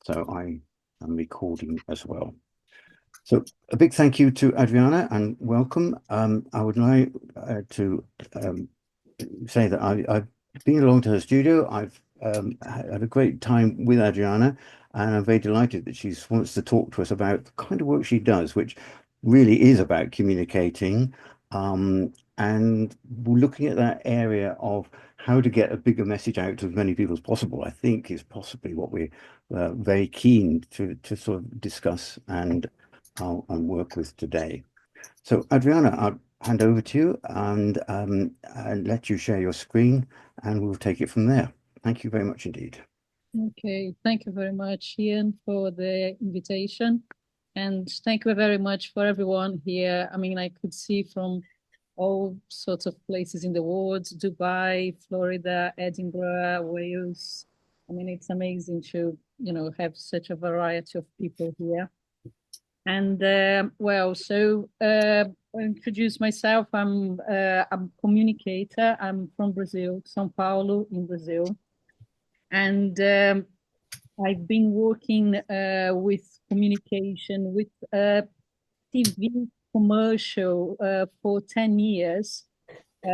So I am recording as well. So a big thank you to Adriana and welcome. I would like to say that I've been along to her studio. I've had a great time with Adriana, and I'm very delighted that she wants to talk to us about the kind of work she does, which really is about communicating. And we're looking at that area of how to get a bigger message out to as many people as possible, I think is possibly what we're very keen to sort of discuss and work with today. So Adriana, I'll hand over to you and let you share your screen and we'll take it from there. Thank you very much indeed. Okay, thank you very much, Ian, for the invitation. And thank you very much for everyone here. I mean, I could see from all sorts of places in the world, Dubai, Florida, Edinburgh, Wales. I mean, it's amazing to, have such a variety of people here. And I'll introduce myself. I'm a communicator. I'm from Brazil, São Paulo in Brazil. And I've been working with communication with TV commercial for 10 years,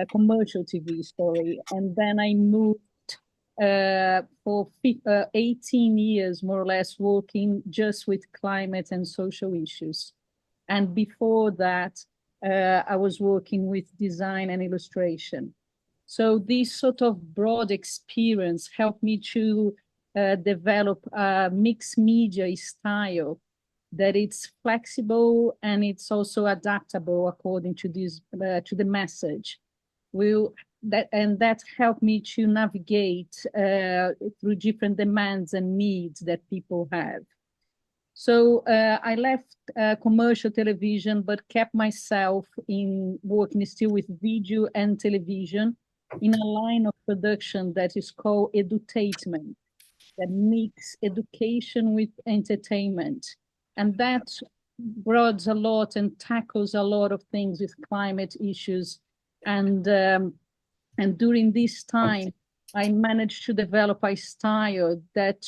commercial TV story. And then I moved for 18 years, more or less, working just with climate and social issues. And before that, I was working with design and illustration. So this sort of broad experience helped me to develop a mixed media style that it's flexible and it's also adaptable according to this to the message. Will that helped me to navigate through different demands and needs that people have. So I left commercial television, but kept myself in working still with video and television in a line of production that is called edutainment, that mix education with entertainment. And that broadens a lot and tackles a lot of things with climate issues. And during this time, I managed to develop a style that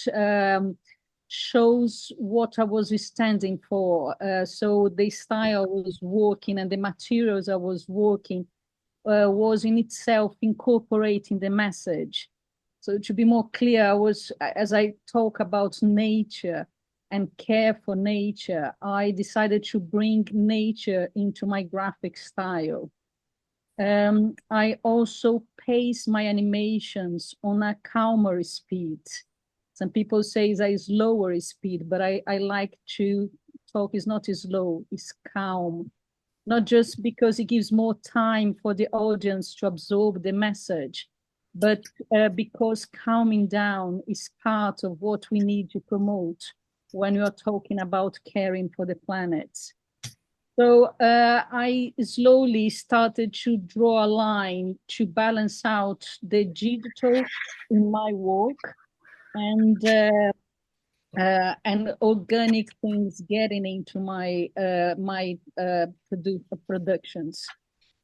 shows what I was standing for. So the style I was working and the materials I was working was in itself incorporating the message. So to be more clear, as I talk about nature and care for nature, I decided to bring nature into my graphic style. I also pace my animations on a calmer speed. Some people say it's a slower speed, but I like to talk is not slow, it's calm. Not just because it gives more time for the audience to absorb the message, but because calming down is part of what we need to promote when we are talking about caring for the planet. So I slowly started to draw a line to balance out the digital in my work and organic things getting into my productions.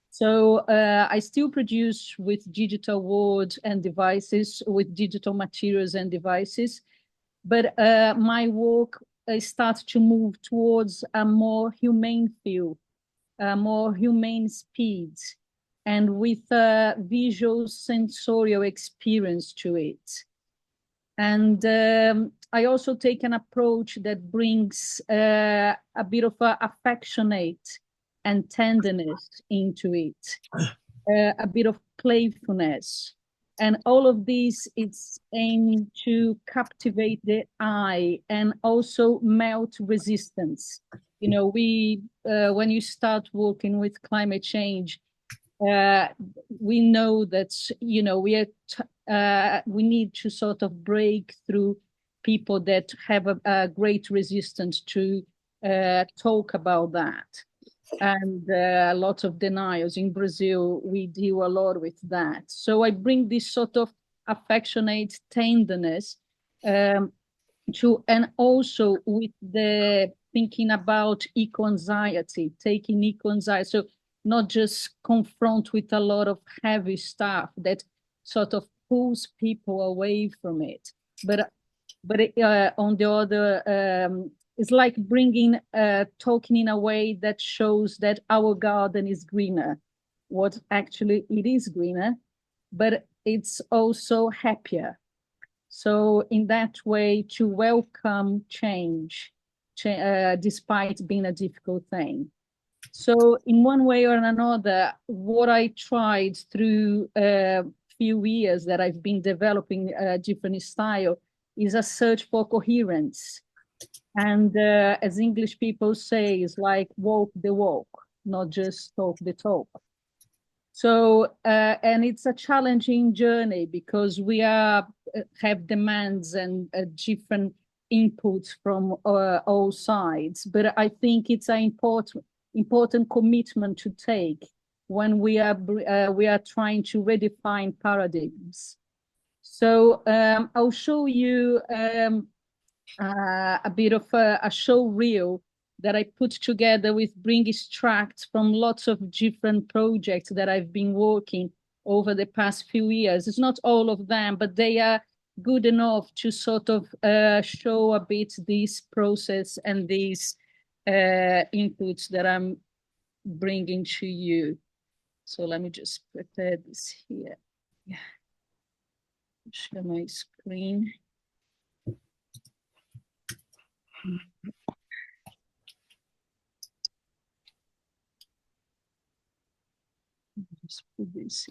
So I still produce with digital words and devices, with digital materials and devices, but my work starts to move towards a more humane feel, a more humane speed, and with a visual sensorial experience to it. And I also take an approach that brings a bit of affectionate and tenderness into it, a bit of playfulness. And all of this is aimed to captivate the eye and also melt resistance. When you start working with climate change, we know that we need to sort of break through people that have a great resistance to talk about that, and a lot of denials. In Brazil, we deal a lot with that. So I bring this sort of affectionate tenderness and also with the thinking about eco-anxiety, taking eco-anxiety. So not just confront with a lot of heavy stuff that sort of pulls people away from it, but but on the other, it's like bringing, talking in a way that shows that our garden is greener. What actually it is greener, but it's also happier. So in that way, to welcome change, despite being a difficult thing. So in one way or another, what I tried through a few years that I've been developing a different style is a search for coherence. And as English people say, it's like walk the walk, not just talk the talk. So, and it's a challenging journey because we are have demands and different inputs from all sides. But I think it's an important commitment to take when we are trying to redefine paradigms. So I'll show you a bit of a show reel that I put together with bring extracts from lots of different projects that I've been working over the past few years. It's not all of them, but they are good enough to sort of show a bit this process and these inputs that I'm bringing to you. So let me just prepare this here. Yeah. Share my screen. Just put this.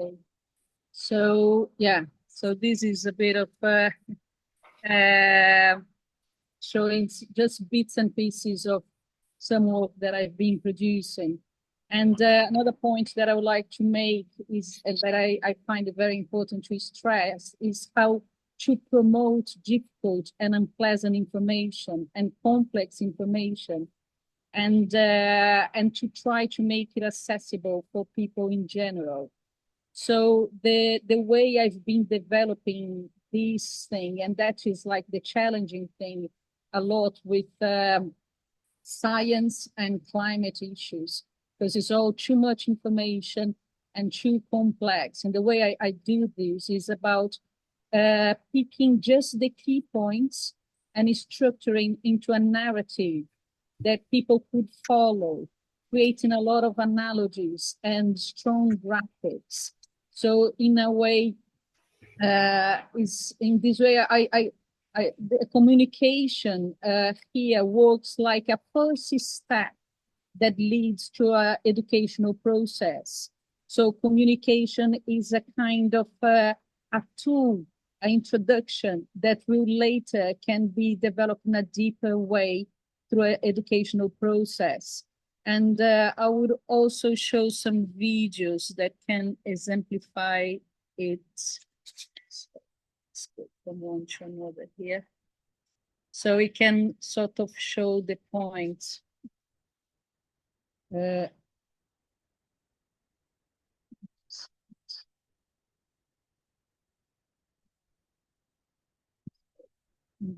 Okay. So yeah, so this is a bit of showing just bits and pieces of some work that I've been producing. And another point that I would like to make is, and that I find it very important to stress, is how to promote difficult and unpleasant information and complex information, and to try to make it accessible for people in general. So the way I've been developing this thing, and that is like the challenging thing a lot with science and climate issues, because it's all too much information and too complex. And the way I do this is about picking just the key points and structuring into a narrative that people could follow, creating a lot of analogies and strong graphics. So in a way, is in this way, the communication here works like a first step that leads to an educational process. So communication is a kind of a tool, an introduction that will later can be developed in a deeper way through an educational process. And I would also show some videos that can exemplify it. Let's go from one to another here. So we can sort of show the points. End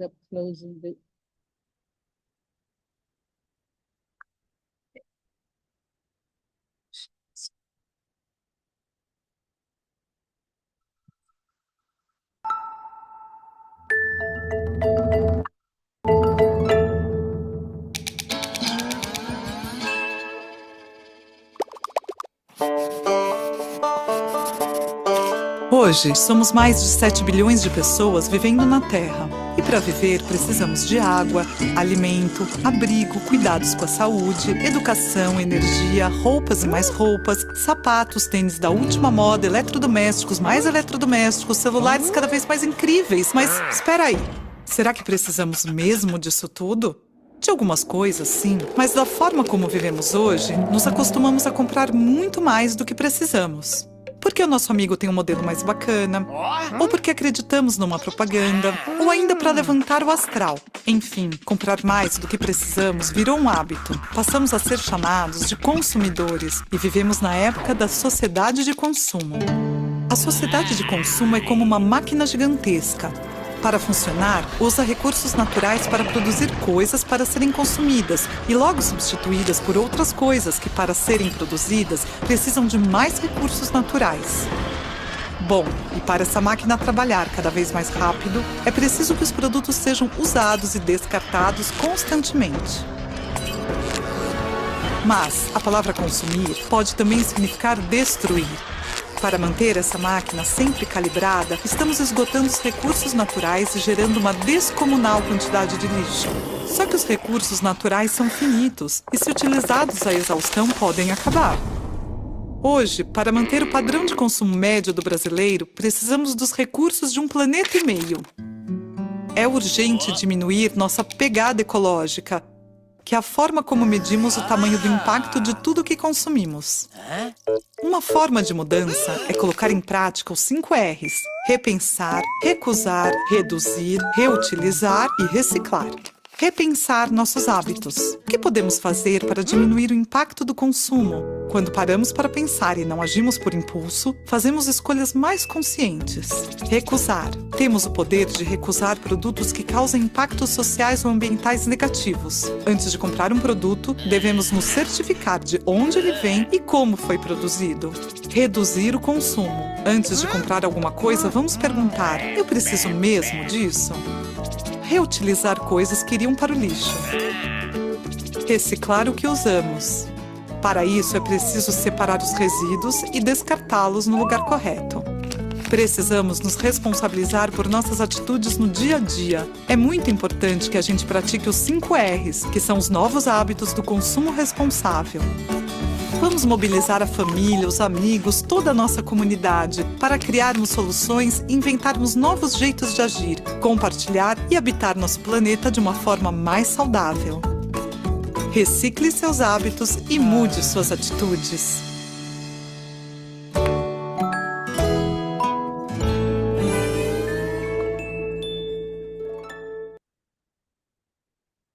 up closing the. Hoje, somos mais de 7 bilhões de pessoas vivendo na Terra. E para viver, precisamos de água, alimento, abrigo, cuidados com a saúde, educação, energia, roupas e mais roupas, sapatos, tênis da última moda, eletrodomésticos, mais eletrodomésticos, celulares cada vez mais incríveis. Mas, espera aí, será que precisamos mesmo disso tudo? De algumas coisas, sim, mas da forma como vivemos hoje, nos acostumamos a comprar muito mais do que precisamos. Porque o nosso amigo tem um modelo mais bacana, ou porque acreditamos numa propaganda, ou ainda para levantar o astral. Enfim, comprar mais do que precisamos virou um hábito. Passamos a ser chamados de consumidores e vivemos na época da sociedade de consumo. A sociedade de consumo é como uma máquina gigantesca. Para funcionar, usa recursos naturais para produzir coisas para serem consumidas e logo substituídas por outras coisas que, para serem produzidas, precisam de mais recursos naturais. Bom, e para essa máquina trabalhar cada vez mais rápido, é preciso que os produtos sejam usados e descartados constantemente. Mas a palavra consumir pode também significar destruir. Para manter essa máquina sempre calibrada, estamos esgotando os recursos naturais e gerando uma descomunal quantidade de lixo. Só que os recursos naturais são finitos e, se utilizados à exaustão, podem acabar. Hoje, para manter o padrão de consumo médio do brasileiro, precisamos dos recursos de um planeta e meio. É urgente diminuir nossa pegada ecológica, que é a forma como medimos o tamanho do impacto de tudo que consumimos. Uma forma de mudança é colocar em prática os 5 R's: repensar, recusar, reduzir, reutilizar e reciclar. Repensar nossos hábitos. O que podemos fazer para diminuir o impacto do consumo? Quando paramos para pensar e não agimos por impulso, fazemos escolhas mais conscientes. Recusar. Temos o poder de recusar produtos que causam impactos sociais ou ambientais negativos. Antes de comprar um produto, devemos nos certificar de onde ele vem e como foi produzido. Reduzir o consumo. Antes de comprar alguma coisa, vamos perguntar: eu preciso mesmo disso? Reutilizar coisas que iriam para o lixo. Reciclar o que usamos. Para isso, é preciso separar os resíduos e descartá-los no lugar correto. Precisamos nos responsabilizar por nossas atitudes no dia a dia. É muito importante que a gente pratique os 5 R's, que são os novos hábitos do consumo responsável. Vamos mobilizar a família, os amigos, toda a nossa comunidade para criarmos soluções e inventarmos novos jeitos de agir, compartilhar e habitar nosso planeta de uma forma mais saudável. Recicle seus hábitos e mude suas atitudes.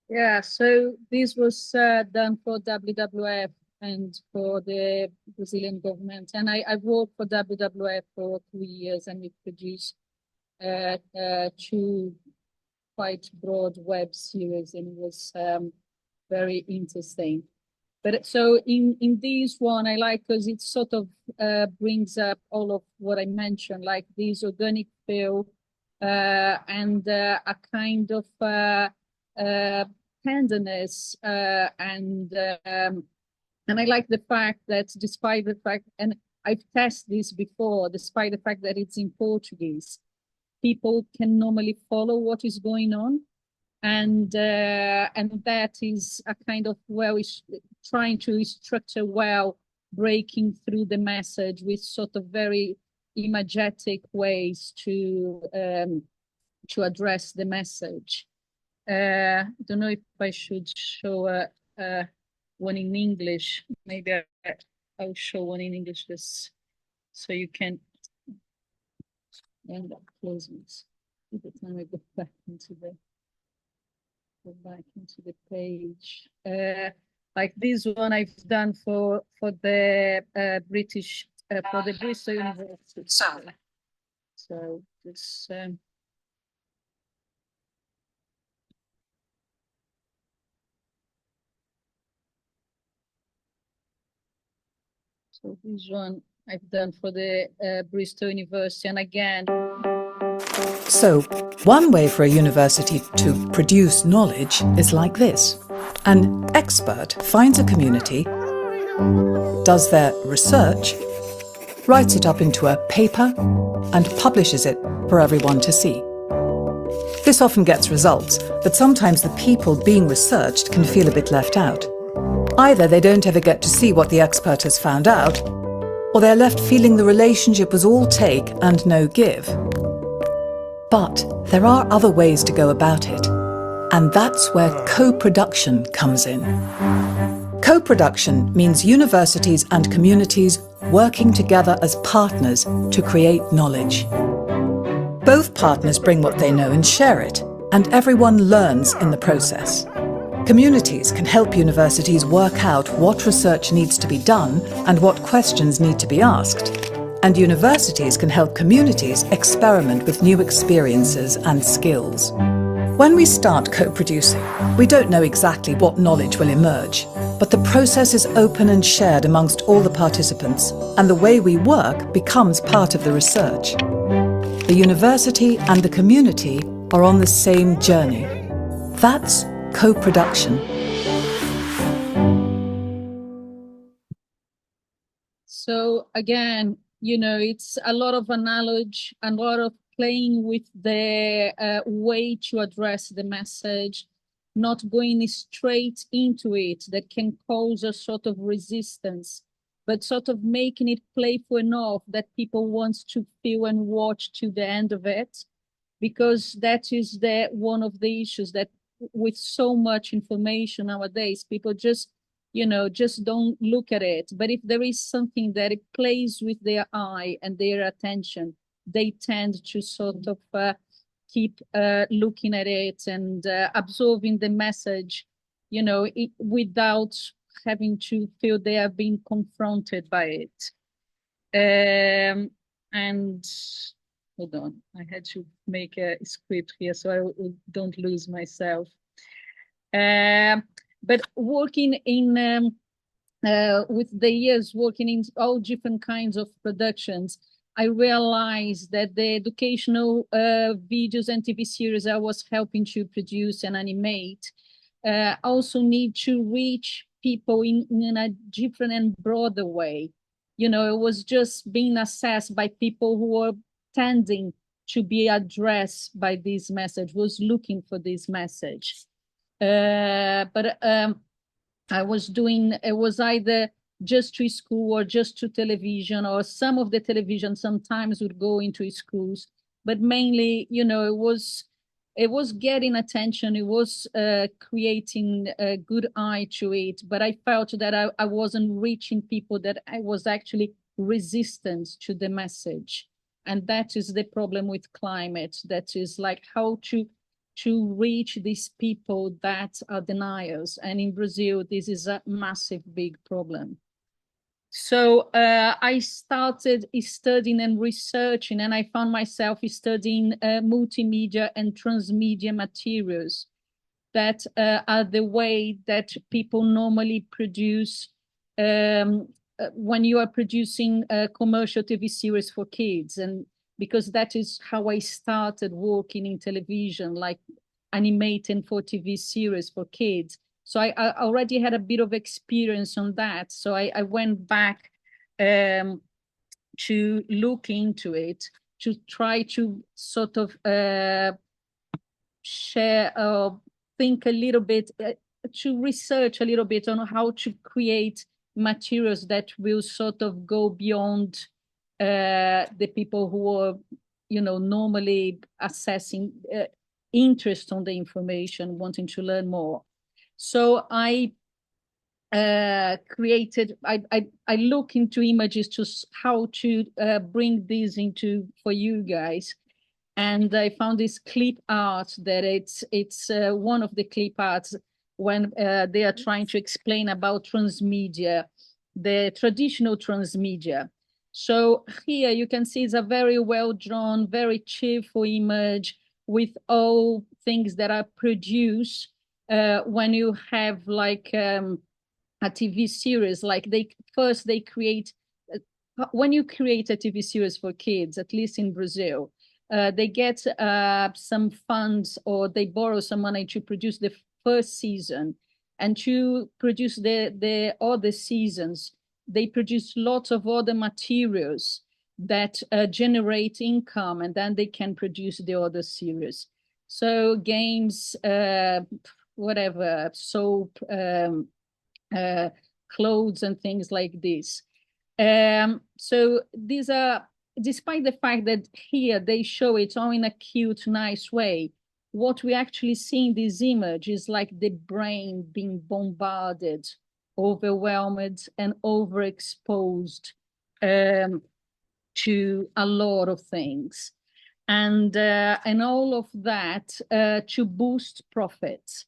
Yeah, so this was done for WWF and for the Brazilian government. And I worked for WWF for 2 years, and we produced two quite broad web series, and it was very interesting. But so in this one, I like because it sort of brings up all of what I mentioned, like this organic feel and a kind of tenderness and I like the fact that despite the fact, and I've tested this before, despite the fact that it's in Portuguese, people can normally follow what is going on. And that is a kind of trying to structure well, breaking through the message with sort of very imagetic ways to address the message. I don't know if I should show one in English. Maybe I'll show one in English just so you can end up closing this. By the time I go back into the page. Like this one I've done for the British for the Bristol University. So this. So this one I've done for the Bristol University, and again. So, one way for a university to produce knowledge is like this. An expert finds a community, does their research, writes it up into a paper, and publishes it for everyone to see. This often gets results, but sometimes the people being researched can feel a bit left out. Either they don't ever get to see what the expert has found out, or they're left feeling the relationship was all take and no give. But there are other ways to go about it, and that's where co-production comes in. Co-production means universities and communities working together as partners to create knowledge. Both partners bring what they know and share it, and everyone learns in the process. Communities can help universities work out what research needs to be done and what questions need to be asked. And universities can help communities experiment with new experiences and skills. When we start co-producing, we don't know exactly what knowledge will emerge, but the process is open and shared amongst all the participants, and the way we work becomes part of the research. The university and the community are on the same journey. That's co-production. So again, it's a lot of analogy, a lot of playing with the way to address the message, not going straight into it that can cause a sort of resistance, but sort of making it playful enough that people want to feel and watch to the end of it, because that is one of the issues that with so much information nowadays, people just don't look at it. But if there is something that it plays with their eye and their attention, they tend to sort of keep looking at it and absorbing the message, without having to feel they are being confronted by it. And hold on, I had to make a script here so I don't lose myself. But working in with the years, working in all different kinds of productions, I realized that the educational videos and TV series I was helping to produce and animate also need to reach people in a different and broader way. It was just being assessed by people who were tending to be addressed by this message, was looking for this message. But I was doing, it was either just to school or just to television, or some of the television sometimes would go into schools, but mainly, it was getting attention. It was creating a good eye to it, but I felt that I wasn't reaching people that I was actually resistant to the message. And that is the problem with climate. That is like how to reach these people that are deniers. And in Brazil, this is a massive, big problem. So I started studying and researching, and I found myself studying multimedia and transmedia materials that are the way that people normally produce when you are producing a commercial TV series for kids. And because that is how I started working in television, like animating for TV series for kids. So I already had a bit of experience on that. So I went back to look into it, to try to sort of share, think a little bit, to research a little bit on how to create materials that will sort of go beyond the people who are, normally assessing interest on the information, wanting to learn more. So I created, I look into images to how to bring these into for you guys. And I found this clip art that it's one of the clip arts when they are trying to explain about transmedia, the traditional transmedia. So here you can see it's a very well drawn, very cheerful image with all things that are produced when you have like a TV series. Like they create, when you create a TV series for kids, at least in Brazil, they get some funds or they borrow some money to produce the first season, and to produce the other seasons, they produce lots of other materials that generate income, and then they can produce the other series. So games, whatever, soap, clothes and things like this. So these are, despite the fact that here they show it all in a cute, nice way, what we actually see in this image is like the brain being bombarded, overwhelmed, and overexposed to a lot of things. And all of that to boost profits.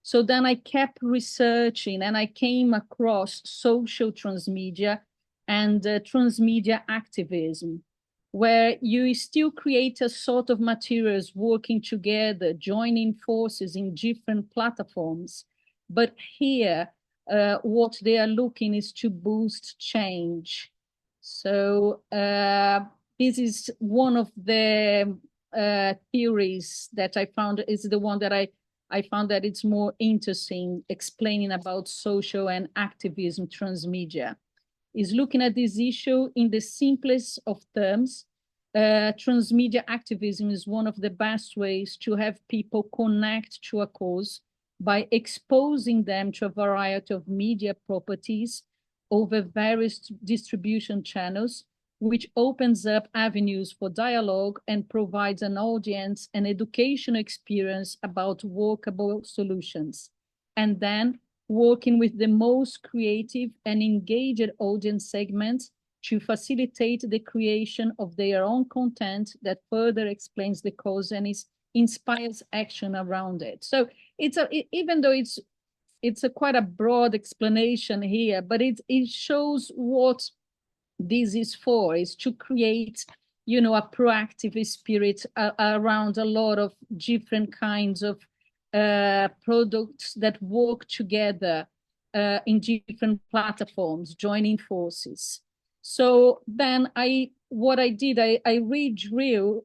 So then I kept researching and I came across social transmedia and transmedia activism, where you still create a sort of materials working together, joining forces in different platforms. But here, what they are looking is to boost change. So this is one of the theories that I found is the one that I found that it's more interesting, explaining about social and activism transmedia. Is looking at this issue in the simplest of terms. Transmedia activism is one of the best ways to have people connect to a cause by exposing them to a variety of media properties over various distribution channels, which opens up avenues for dialogue and provides an audience an educational experience about workable solutions. And then working with the most creative and engaged audience segments to facilitate the creation of their own content that further explains the cause and inspires action around it. So even though it's quite a broad explanation here, but it shows what this is for, is to create, a proactive spirit around a lot of different kinds of products that work together in different platforms, joining forces. So then what I did, I redrew,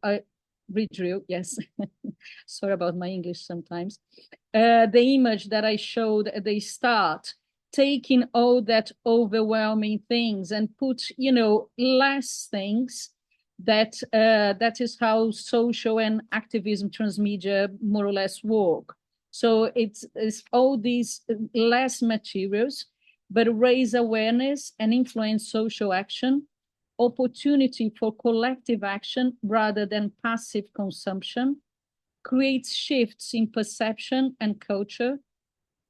yes, sorry about my English sometimes, the image that I showed at the start, taking all that overwhelming things and put, less things. That is how social and activism transmedia more or less work. So it's all these less materials, but raise awareness and influence social action, opportunity for collective action rather than passive consumption, creates shifts in perception and culture,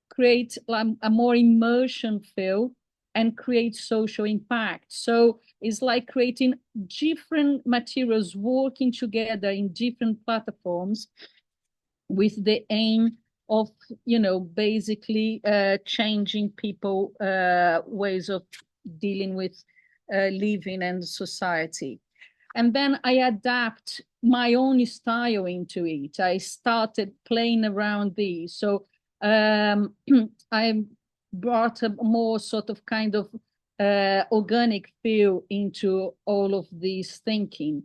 create a more immersion feel, and create social impact. So it's like creating different materials working together in different platforms with the aim of, basically changing people ways of dealing with living and society. And then I adapt my own style into it. I started playing around these. So I brought a more sort of kind of organic feel into all of this thinking.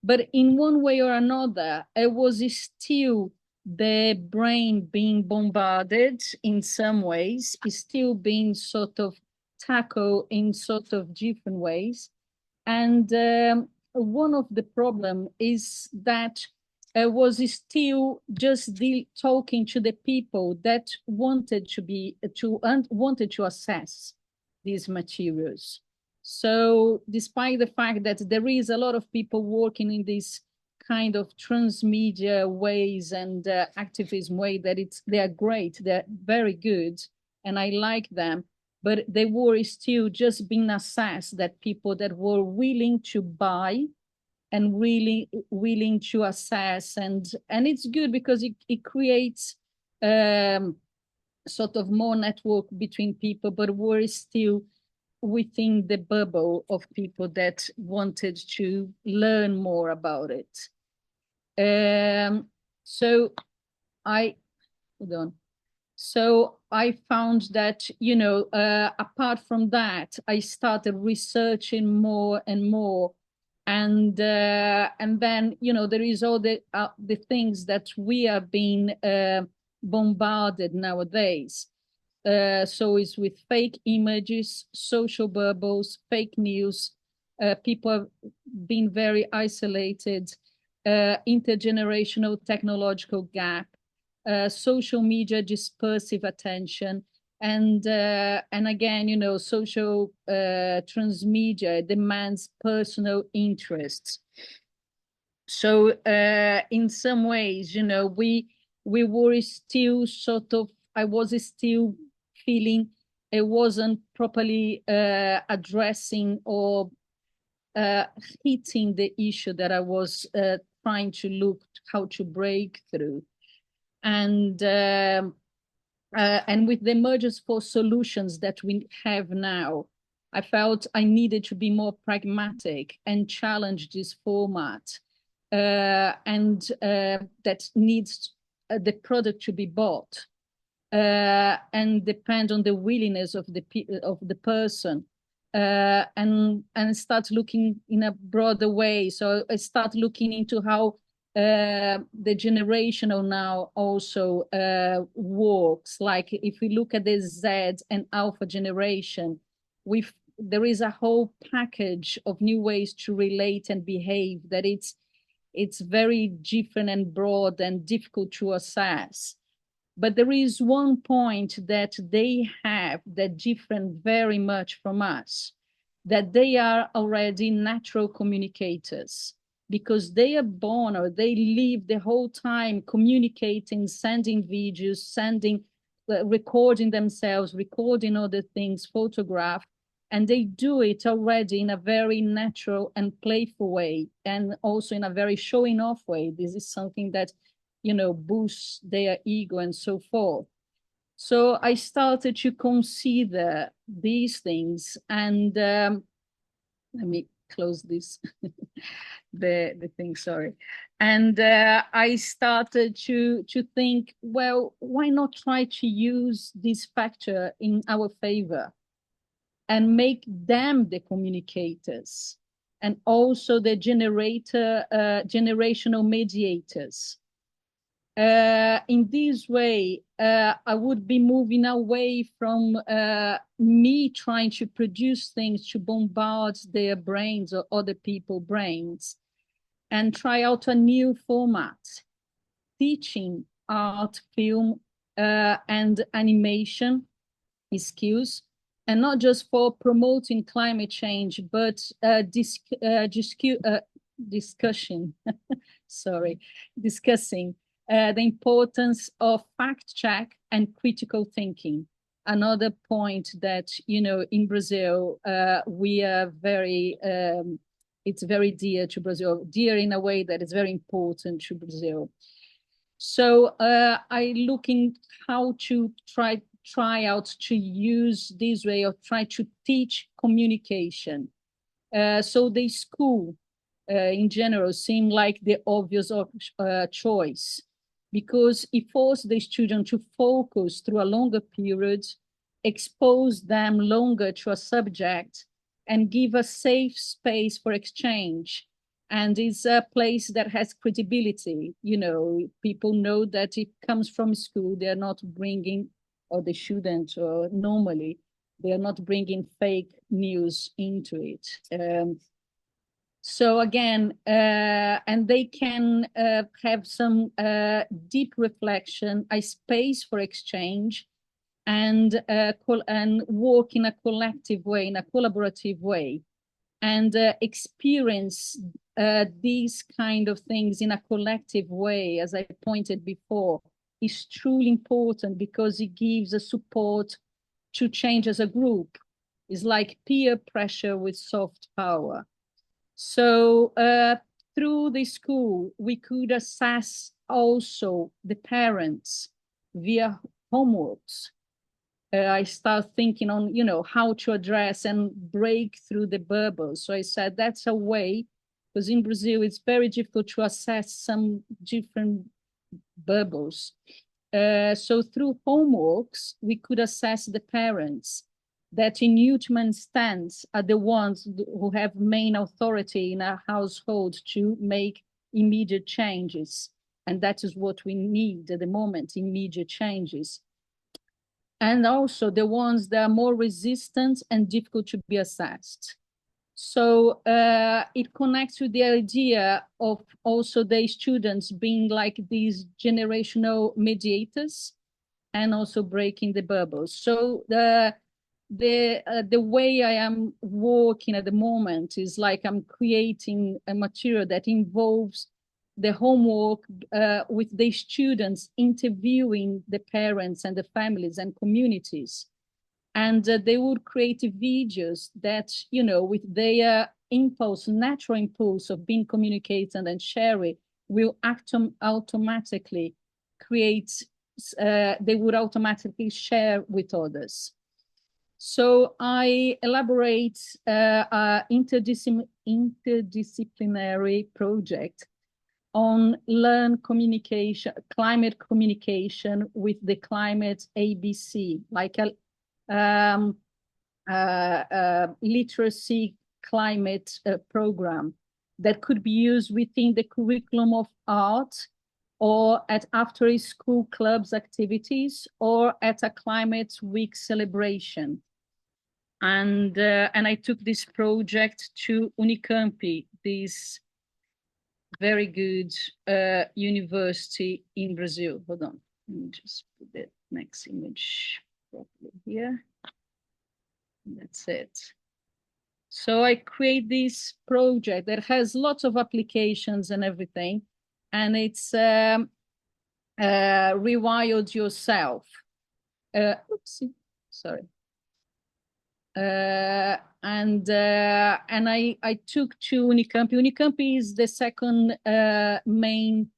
But in one way or another, it was still the brain being bombarded in some ways, is still being sort of tackled in sort of different ways. And one of the problem is that I was still just talking to the people that wanted to assess these materials. So despite the fact that there is a lot of people working in this kind of transmedia ways and activism way, that they are great, they're very good, and I like them, but they were still just being assessed, that people that were willing to buy and really willing to assess, and it's good because it creates sort of more network between people, but we're still within the bubble of people that wanted to learn more about it. So hold on. So I found that, apart from that, I started researching more and more. And then, there is all the things that we are being bombarded nowadays. So it's with fake images, social bubbles, fake news. People have been very isolated, intergenerational technological gap, social media dispersive attention, and again, social transmedia demands personal interests. So in some ways, we were still sort of, I was still feeling it wasn't properly addressing or hitting the issue that I was trying to look how to break through. And with the emergence for solutions that we have now, I felt I needed to be more pragmatic and challenge this format, and that needs the product to be bought and depend on the willingness of the person, and start looking in a broader way. So I start looking into how the generational now also works. Like if we look at the Z and Alpha generation, there is a whole package of new ways to relate and behave that it's very different and broad and difficult to assess. But there is one point that they have that different very much from us, that they are already natural communicators, because they are born or they live the whole time communicating, sending videos, recording themselves, recording other things, photograph, and they do it already in a very natural and playful way, and also in a very showing off way. This is something that, boosts their ego and so forth. So I started to consider these things, and let me close this, the thing, sorry. And I started to think, well, why not try to use this factor in our favor and make them the communicators and also the generational mediators. In this way, I would be moving away from me trying to produce things to bombard their brains or other people's brains, and try out a new format, teaching art, film, and animation skills, and not just for promoting climate change, but discussing the importance of fact check and critical thinking. Another point that, in Brazil, we are very, it's very dear to Brazil, dear in a way that is very important to Brazil. So I looking how to try try out to use this way or try to teach communication. So the school in general seemed like the obvious choice, because it forced the student to focus through a longer period, expose them longer to a subject, and give a safe space for exchange. And it's a place that has credibility. You know, people know that it comes from school. They're not bringing, or they shouldn't, or normally, they're not bringing fake news into it. So again, and they can have some deep reflection, a space for exchange, and work in a collective way, in a collaborative way, and experience these kind of things in a collective way, as I pointed before, is truly important, because it gives a support to change as a group. It's like peer pressure with soft power. So through the school, we could assess also the parents via homeworks. I start thinking on, you know, how to address and break through the bubbles. So I said that's a way, because in Brazil it's very difficult to assess some different bubbles. So through homeworks, we could assess the parents that in human stance are the ones who have main authority in our household to make immediate changes. And that is what we need at the moment, immediate changes. And also the ones that are more resistant and difficult to be assessed. So it connects with the idea of also the students being like these generational mediators and also breaking the bubbles. So the way I am working at the moment is like I'm creating a material that involves the homework with the students interviewing the parents and the families and communities. And they would create videos that, you know, with their impulse, natural impulse of being communicated and sharing, will automatically create, they would automatically share with others. So I elaborate an interdisciplinary project on learn communication, climate communication with the climate ABC, like a literacy climate program that could be used within the curriculum of art, or at after school clubs activities, or at a climate week celebration. And I took this project to Unicamp, this very good university in Brazil. Hold on, let me just put the next image properly here. That's it. So I create this project that has lots of applications and everything, and it's rewired yourself. Oopsie, sorry. And I took to Unicamp. Unicamp is the second main,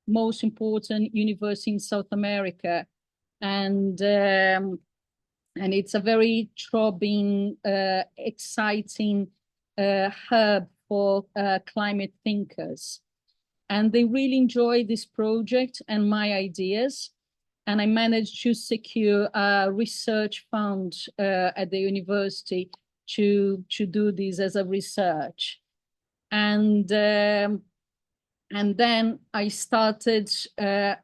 most important university in South America, and it's a very throbbing, exciting hub for climate thinkers. And they really enjoy this project and my ideas. And I managed to secure a research fund at the university to do this as a research. And then I started, get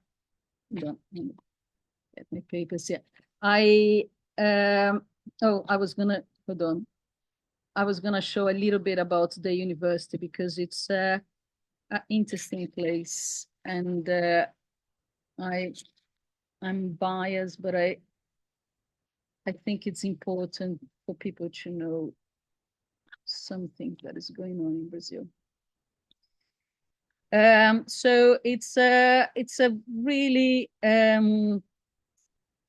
my papers here. I was gonna, hold on. I was gonna show a little bit about the university because it's an interesting place, and I'm biased, but I think it's important for people to know something that is going on in Brazil. So it's a really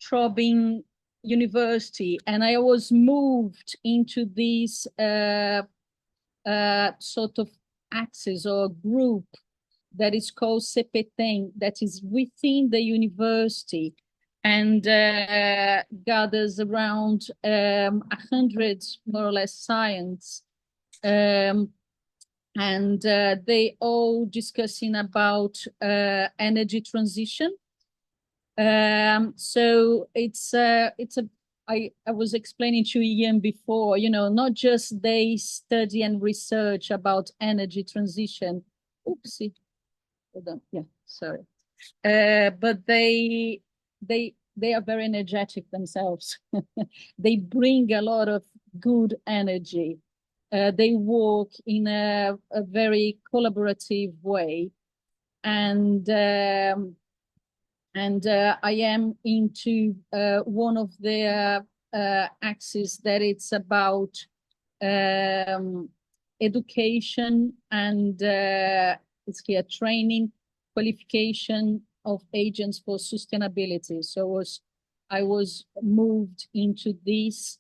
throbbing university, and I was moved into this sort of axis or group that is called CPTEM, that is within the university, and gathers around 100 more or less science, and they all discussing about energy transition. So I was explaining to Ian before, not just they study and research about energy transition. Oopsie, hold on. Yeah, sorry. But they are very energetic themselves. They bring a lot of good energy. They work in a very collaborative way, and I am into one of their axes that it's about education and it's here training, qualification of agents for sustainability. So I was moved into this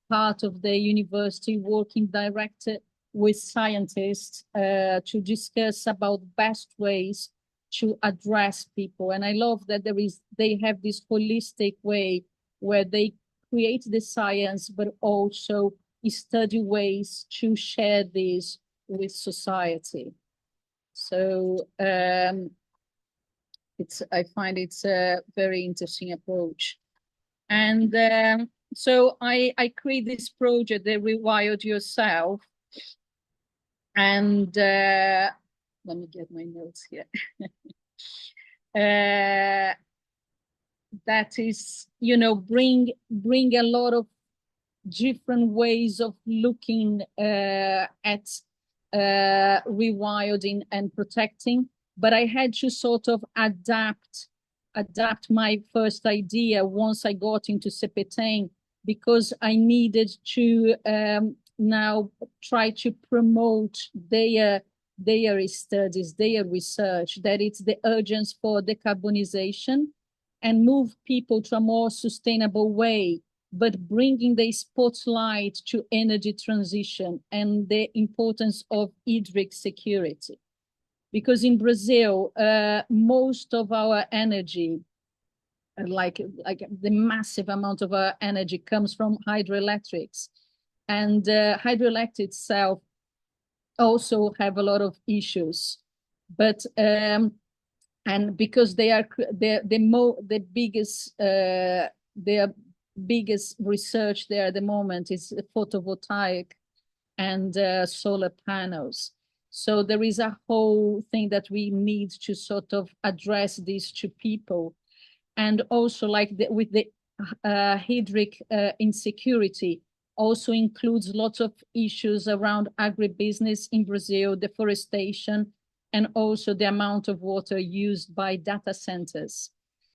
part of the university, working directly with scientists to discuss about best ways to address people. And I love that they have this holistic way where they create the science, but also study ways to share this with society. So I find it's a very interesting approach. And so I create this project, the Rewired Yourself. And let me get my notes here. That is, bring a lot of different ways of looking at rewilding and protecting, but I had to sort of adapt my first idea once I got into Sepeteng, because I needed to now try to promote their studies, their research, that it's the urgency for decarbonization and move people to a more sustainable way, but bringing the spotlight to energy transition and the importance of hydric security. Because in Brazil, most of our energy, like the massive amount of our energy comes from hydroelectrics. And hydroelectric itself also have a lot of issues. But and because they are the biggest research there at the moment is photovoltaic and solar panels. So there is a whole thing that we need to sort of address these to people. And also like with the hydric insecurity also includes lots of issues around agribusiness in Brazil, deforestation, and also the amount of water used by data centers.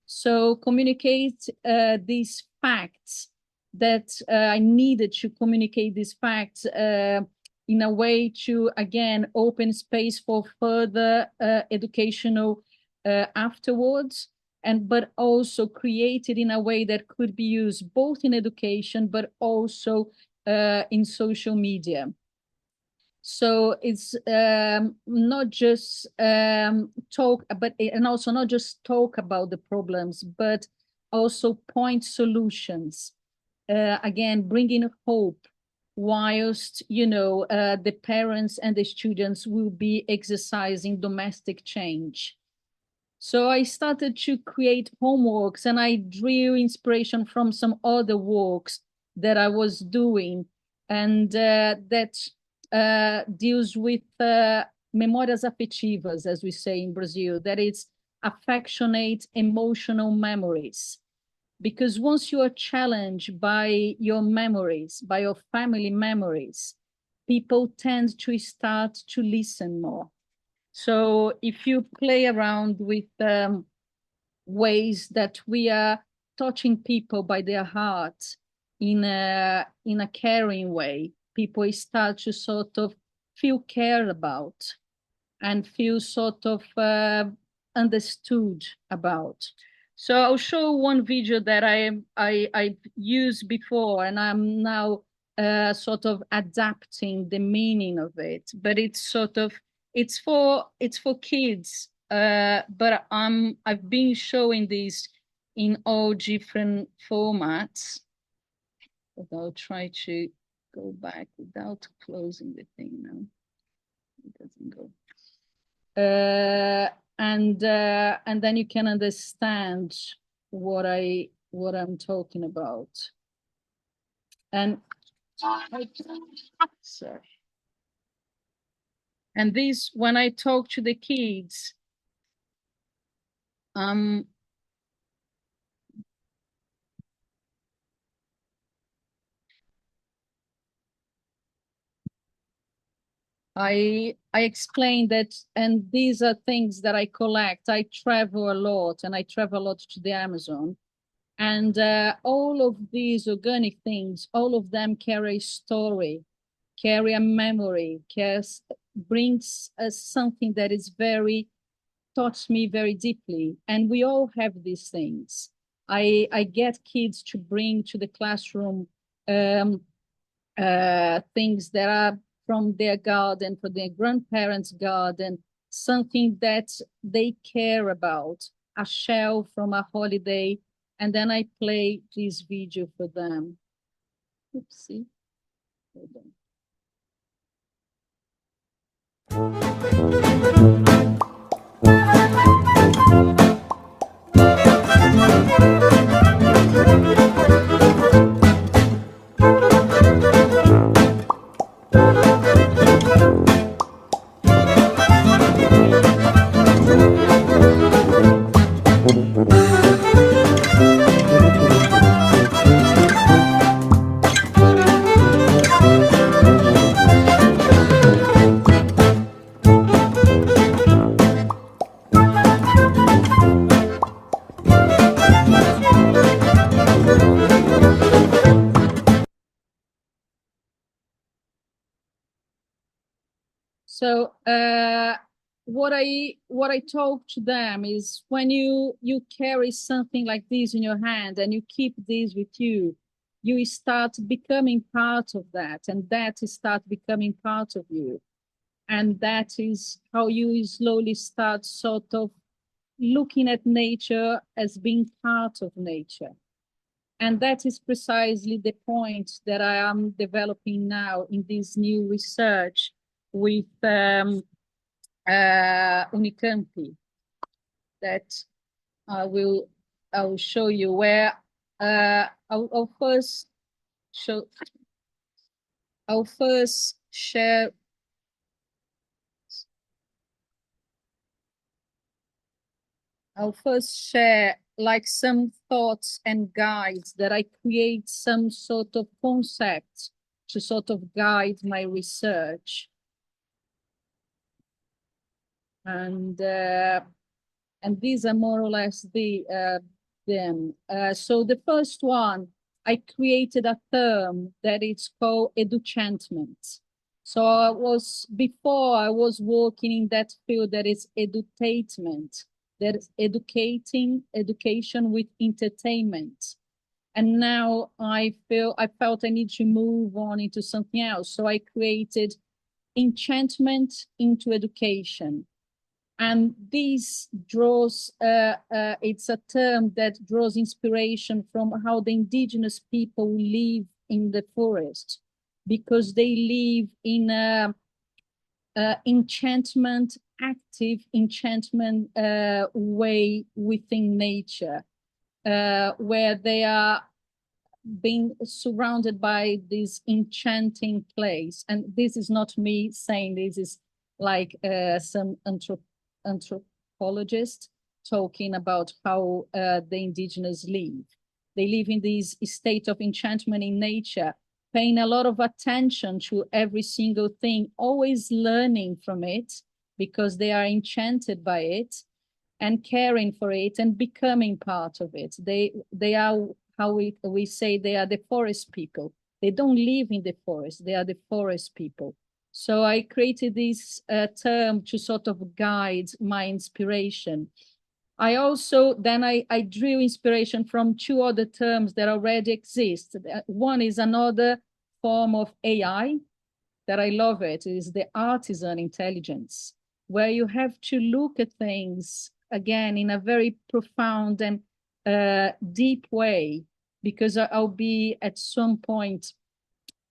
So communicate these facts that I needed to communicate these facts in a way to, again, open space for further educational afterwards, but also created in a way that could be used both in education, but also in social media. So it's not just talk, and also not just talk about the problems, but also point solutions. Again, bringing hope, whilst the parents and the students will be exercising domestic change. So I started to create homeworks, and I drew inspiration from some other works that I was doing, and that deals with memórias afetivas, as we say in Brazil, that is affectionate emotional memories. Because once you are challenged by your memories, by your family memories, people tend to start to listen more. So if you play around with ways that we are touching people by their heart in a caring way, people start to sort of feel cared about and feel sort of understood about. So I'll show one video that I've used before, and I'm now sort of adapting the meaning of it. But it's sort of it's for kids. But I've been showing these in all different formats. But I'll try to go back without closing the thing now. It doesn't go. And then you can understand what I'm talking about. And sorry. And this, when I talk to the kids, I explained that, and these are things that I collect. I travel a lot, and I travel a lot to the Amazon. And all of these organic things, all of them carry a story, carry a memory, brings us something that is touched me very deeply. And we all have these things. I get kids to bring to the classroom things that are from their garden, from their grandparents' garden, something that they care about, a shell from a holiday, and then I play this video for them. Oopsie. Hold on. So what I talk to them is, when you carry something like this in your hand and you keep this with you, you start becoming part of that, and that start becoming part of you. And that is how you slowly start sort of looking at nature as being part of nature. And that is precisely the point that I am developing now in this new research with Unicampi, that I will show you, where I'll first share like some thoughts and guides that I create, some sort of concepts to sort of guide my research. And these are more or less them. So the first one, I created a term that is called educhantment. So before I was working in that field that is edutainment, that is education with entertainment. And now I felt I need to move on into something else. So I created enchantment into education. And this draws, it's a term that draws inspiration from how the indigenous people live in the forest, because they live in enchantment, active enchantment way within nature, where they are being surrounded by this enchanting place. And this is not me saying this, is like some anthropologist talking about how the indigenous live. They live in this state of enchantment in nature, paying a lot of attention to every single thing, always learning from it, because they are enchanted by it, and caring for it and becoming part of it. They are, how we say, they are the forest people. They don't live in the forest, they are the forest people. So I created this term to sort of guide my inspiration. I also, then I drew inspiration from two other terms that already exist. One is another form of AI that I love. It is the artisan intelligence, where you have to look at things again in a very profound and deep way, because I'll be at some point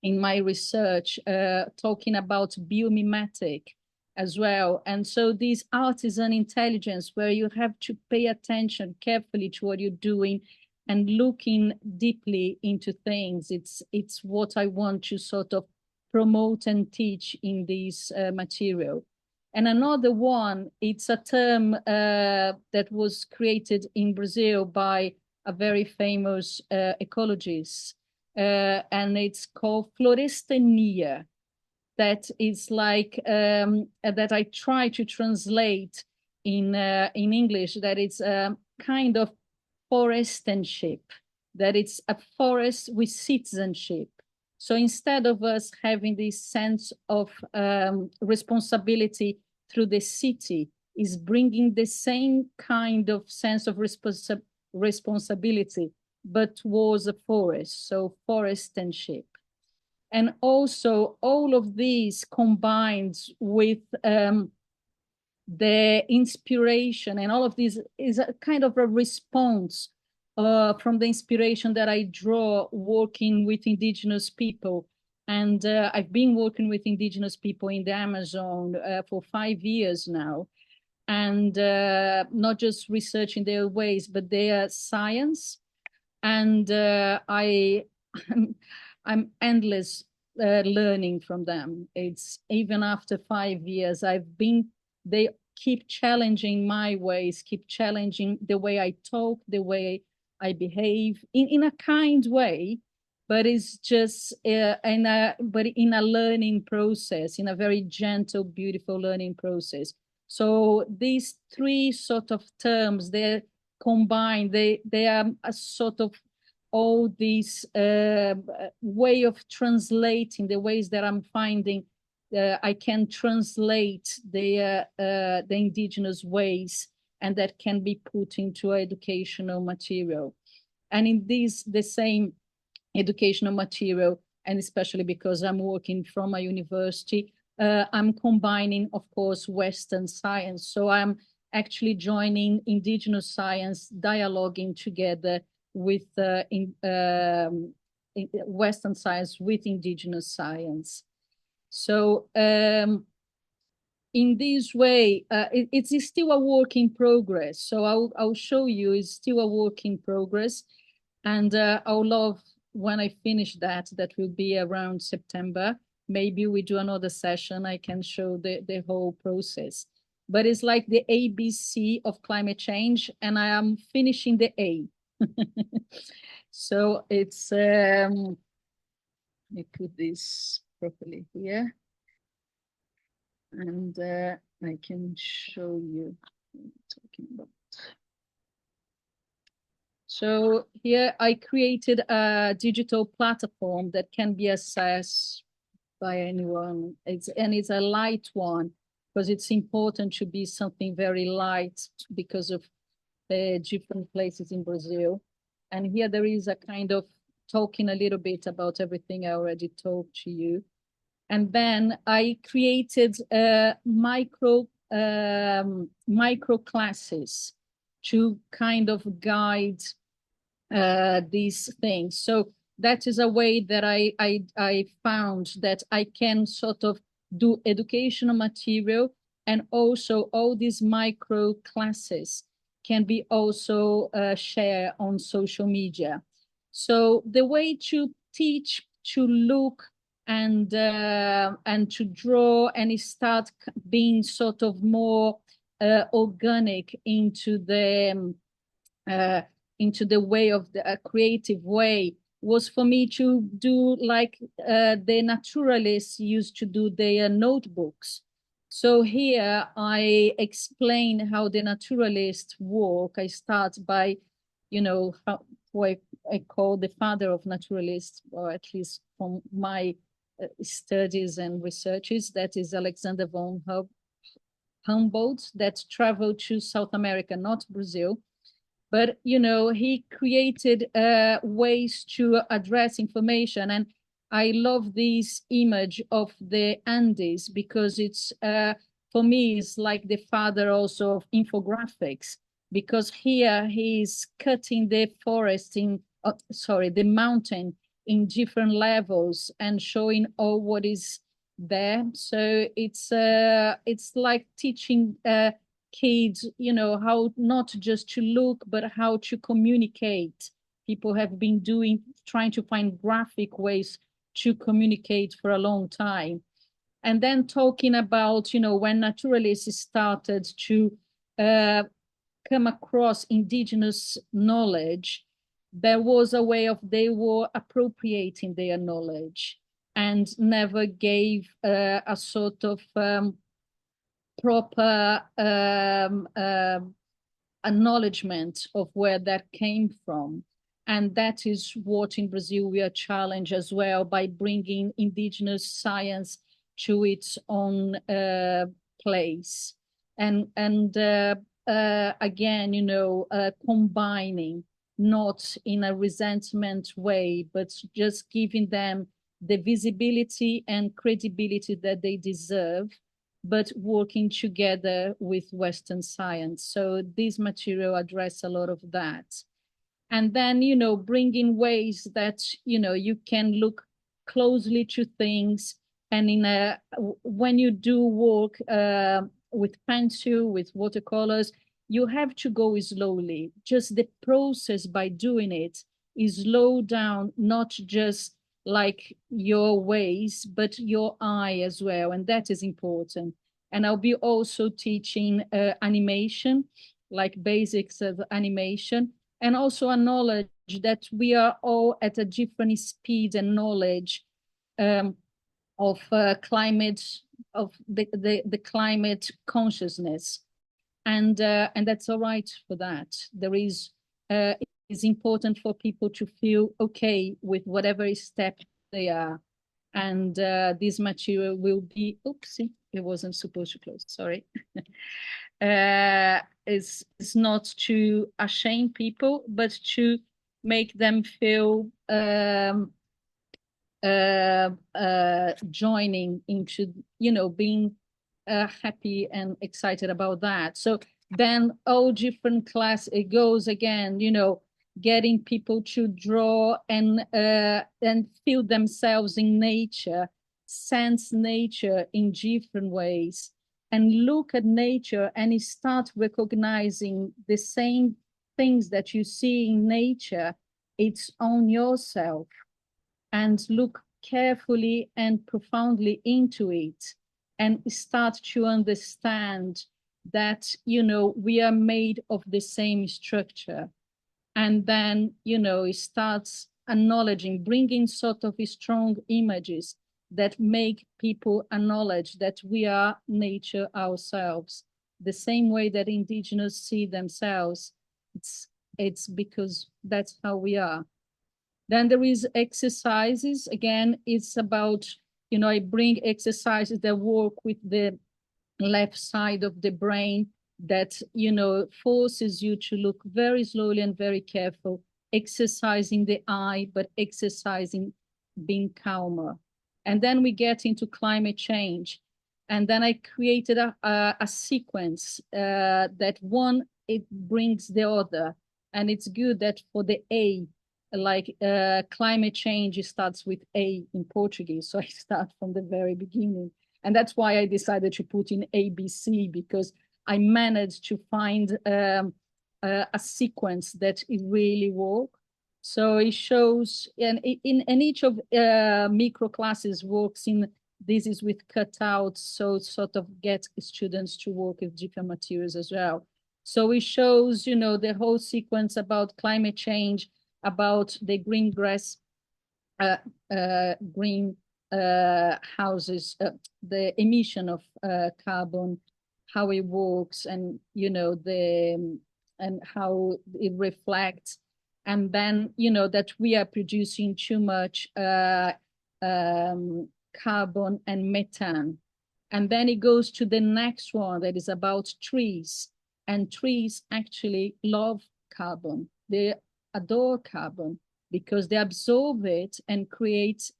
in my research talking about biomimetic as well. And so this artisan intelligence, where you have to pay attention carefully to what you're doing and looking deeply into things, it's what I want to sort of promote and teach in this material. And another one, it's a term that was created in Brazil by a very famous ecologist, and it's called florestania. That is like that I try to translate in English. That it's a kind of forestanship. That it's a forest with citizenship. So instead of us having this sense of responsibility through the city, is bringing the same kind of sense of responsibility, but towards a forest. So forestanship. And also all of these combined with the inspiration, and all of this is a kind of a response from the inspiration that I draw working with indigenous people. And I've been working with indigenous people in the Amazon for 5 years now. And not just researching their ways, but their science. And I'm endless learning from them. It's even after 5 years, they keep challenging my ways, keep challenging the way I talk, the way I behave in a kind way, but it's just but in a learning process, in a very gentle, beautiful learning process. So these three sort of terms, they're combined, they are a sort of all this way of translating, the ways that I'm finding I can translate the indigenous ways, and that can be put into educational material. And in the same educational material, and especially because I'm working from a university, I'm combining, of course, Western science. So I'm actually joining indigenous science, dialoguing together with Western science with indigenous science. So in this way, it's still a work in progress. So I'll show you, it's still a work in progress. And I'll love when I finish that will be around September. Maybe we do another session, I can show the whole process. But it's like the ABC of climate change, and I am finishing the A. So it's, let me put this properly here. And I can show you what I'm talking about. So here I created a digital platform that can be accessed by anyone. It's a light one, because it's important to be something very light because of the different places in Brazil. And here there is a kind of talking a little bit about everything I already told to you. And then I created micro classes to kind of guide these things. So that is a way that I found that I can sort of do educational material, and also all these micro classes can be also shared on social media. So the way to teach, to look, and to draw, and start being sort of more organic into the way of the creative way, was for me to do like the naturalists used to do their notebooks. So here I explain how the naturalists work. I start by, who I call the father of naturalists, or at least from my studies and researches, that is Alexander von Humboldt, that traveled to South America, not Brazil. But, he created ways to address information. And I love this image of the Andes, because it's, for me, it's like the father also of infographics, because here he's cutting the forest in, the mountain in different levels and showing all what is there. So it's like teaching kids, you know, how not just to look, but how to communicate. People have been trying to find graphic ways to communicate for a long time. And then talking about, you know, when naturalists started to come across indigenous knowledge, there was a way of they were appropriating their knowledge and never gave a sort of proper acknowledgement of where that came from. And that is what in Brazil we are challenged as well, by bringing indigenous science to its own place. And again, you know, combining, not in a resentment way, but just giving them the visibility and credibility that they deserve, but working together with Western science. So this material address a lot of that. And then, you know, bringing ways that, you know, you can look closely to things. And when you do work with pencil, with watercolors, you have to go slowly. Just the process by doing it is slow down, not just like your ways, but your eye as well. And that is important. And I'll be also teaching animation, like basics of animation, and also a knowledge that we are all at a different speed and knowledge of climate, of the climate consciousness. And that's all right for that. There is, it's important for people to feel okay with whatever step they are. And this material will be, oopsie, it wasn't supposed to close, sorry. Is not to shame people, but to make them feel joining into, you know, being happy and excited about that. So then all different class, it goes again, you know, getting people to draw and feel themselves in nature, sense nature in different ways, and look at nature and start recognizing the same things that you see in nature, it's on yourself, and look carefully and profoundly into it and start to understand that, you know, we are made of the same structure. And then, you know, it starts acknowledging, bringing sort of strong images that make people acknowledge that we are nature ourselves. The same way that indigenous see themselves, it's because that's how we are. Then there is exercises. Again, it's about, you know, I bring exercises that work with the left side of the brain that, you know, forces you to look very slowly and very careful, exercising the eye, but exercising being calmer. And then we get into climate change. And then I created a sequence that one, it brings the other. And it's good that for the A, like climate change starts with A in Portuguese. So I start from the very beginning. And that's why I decided to put in ABC, because I managed to find a sequence that it really works. So it shows, and in each of micro classes works in, this is with cutouts, so sort of get students to work with different materials as well. So it shows, you know, the whole sequence about climate change, about the green grass, green houses, the emission of carbon, how it works, and, you know, and how it reflects. And then, you know, that we are producing too much carbon and methane. And then it goes to the next one that is about trees. And trees actually love carbon. They adore carbon because they absorb it and create,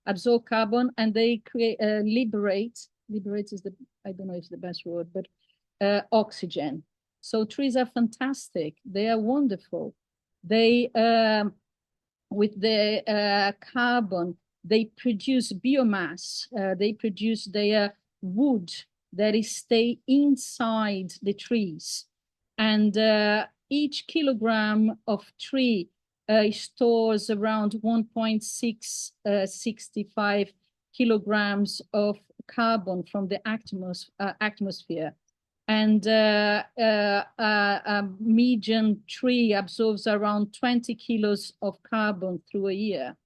absorb carbon, and they create, liberate is the, I don't know if it's the best word, but oxygen. So trees are fantastic. They are wonderful. They, with the carbon, they produce biomass. They produce their wood that is stay inside the trees. And each kilogram of tree stores around 1.665 kilograms of carbon from the atmosphere. And a median tree absorbs around 20 kilos of carbon through a year.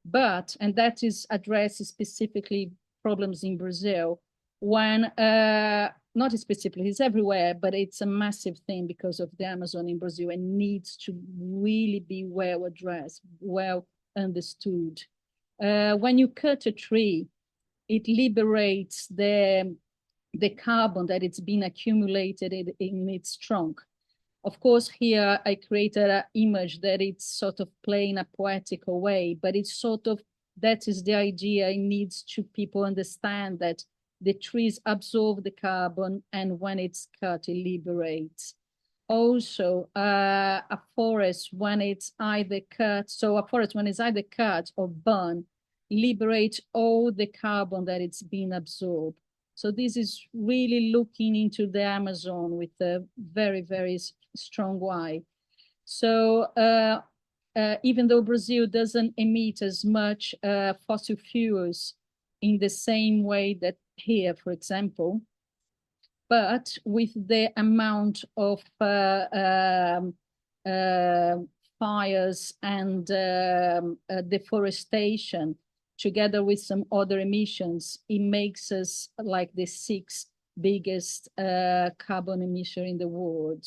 But, and that is addressed specifically problems in Brazil, when, not specifically, it's everywhere, but it's a massive thing because of the Amazon in Brazil and needs to really be well addressed, well understood. When you cut a tree, it liberates the carbon that it's been accumulated in its trunk. Of course, here I created an image that it's sort of playing a poetical way, but it's sort of, that is the idea. It needs to people understand that the trees absorb the carbon, and when it's cut, it liberates. Also, a forest, when it's either cut, so a forest when it's either cut or burned, liberates all the carbon that it's been absorbed. So this is really looking into the Amazon with a very, very strong eye. So even though Brazil doesn't emit as much fossil fuels in the same way that here, for example, but with the amount of fires and deforestation, together with some other emissions, it makes us like the 6th biggest carbon emitter in the world.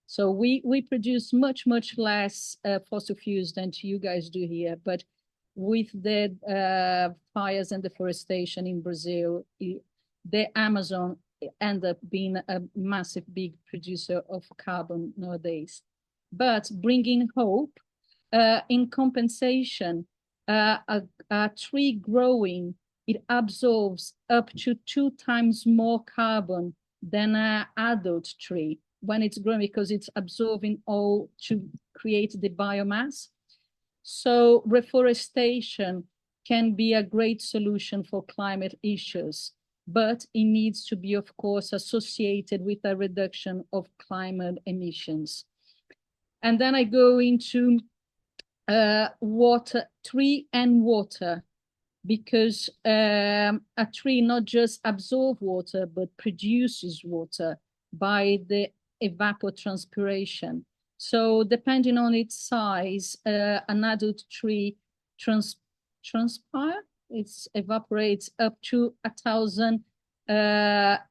So we produce much, much less fossil fuels than you guys do here. But with the fires and deforestation in Brazil, the Amazon end up being a massive, big producer of carbon nowadays. But bringing hope, in compensation, a tree growing, it absorbs up to 2 times more carbon than an adult tree when it's growing, because it's absorbing all to create the biomass. So reforestation can be a great solution for climate issues, but it needs to be, of course, associated with a reduction of climate emissions. And then I go into water, tree and water, because a tree not just absorbs water, but produces water by the evapotranspiration. So depending on its size, an adult tree it evaporates up to 1,000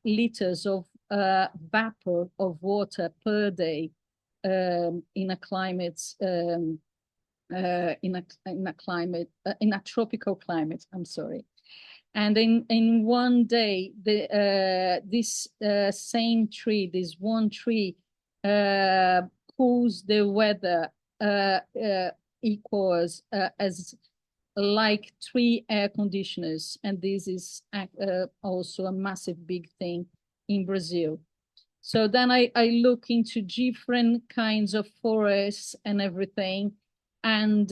liters of vapor of water per day in a climate in a tropical climate, I'm sorry. And in one day, this same tree, this one tree, cools the weather equals as like 3 air conditioners. And this is also a massive big thing in Brazil. So then I look into different kinds of forests and everything, and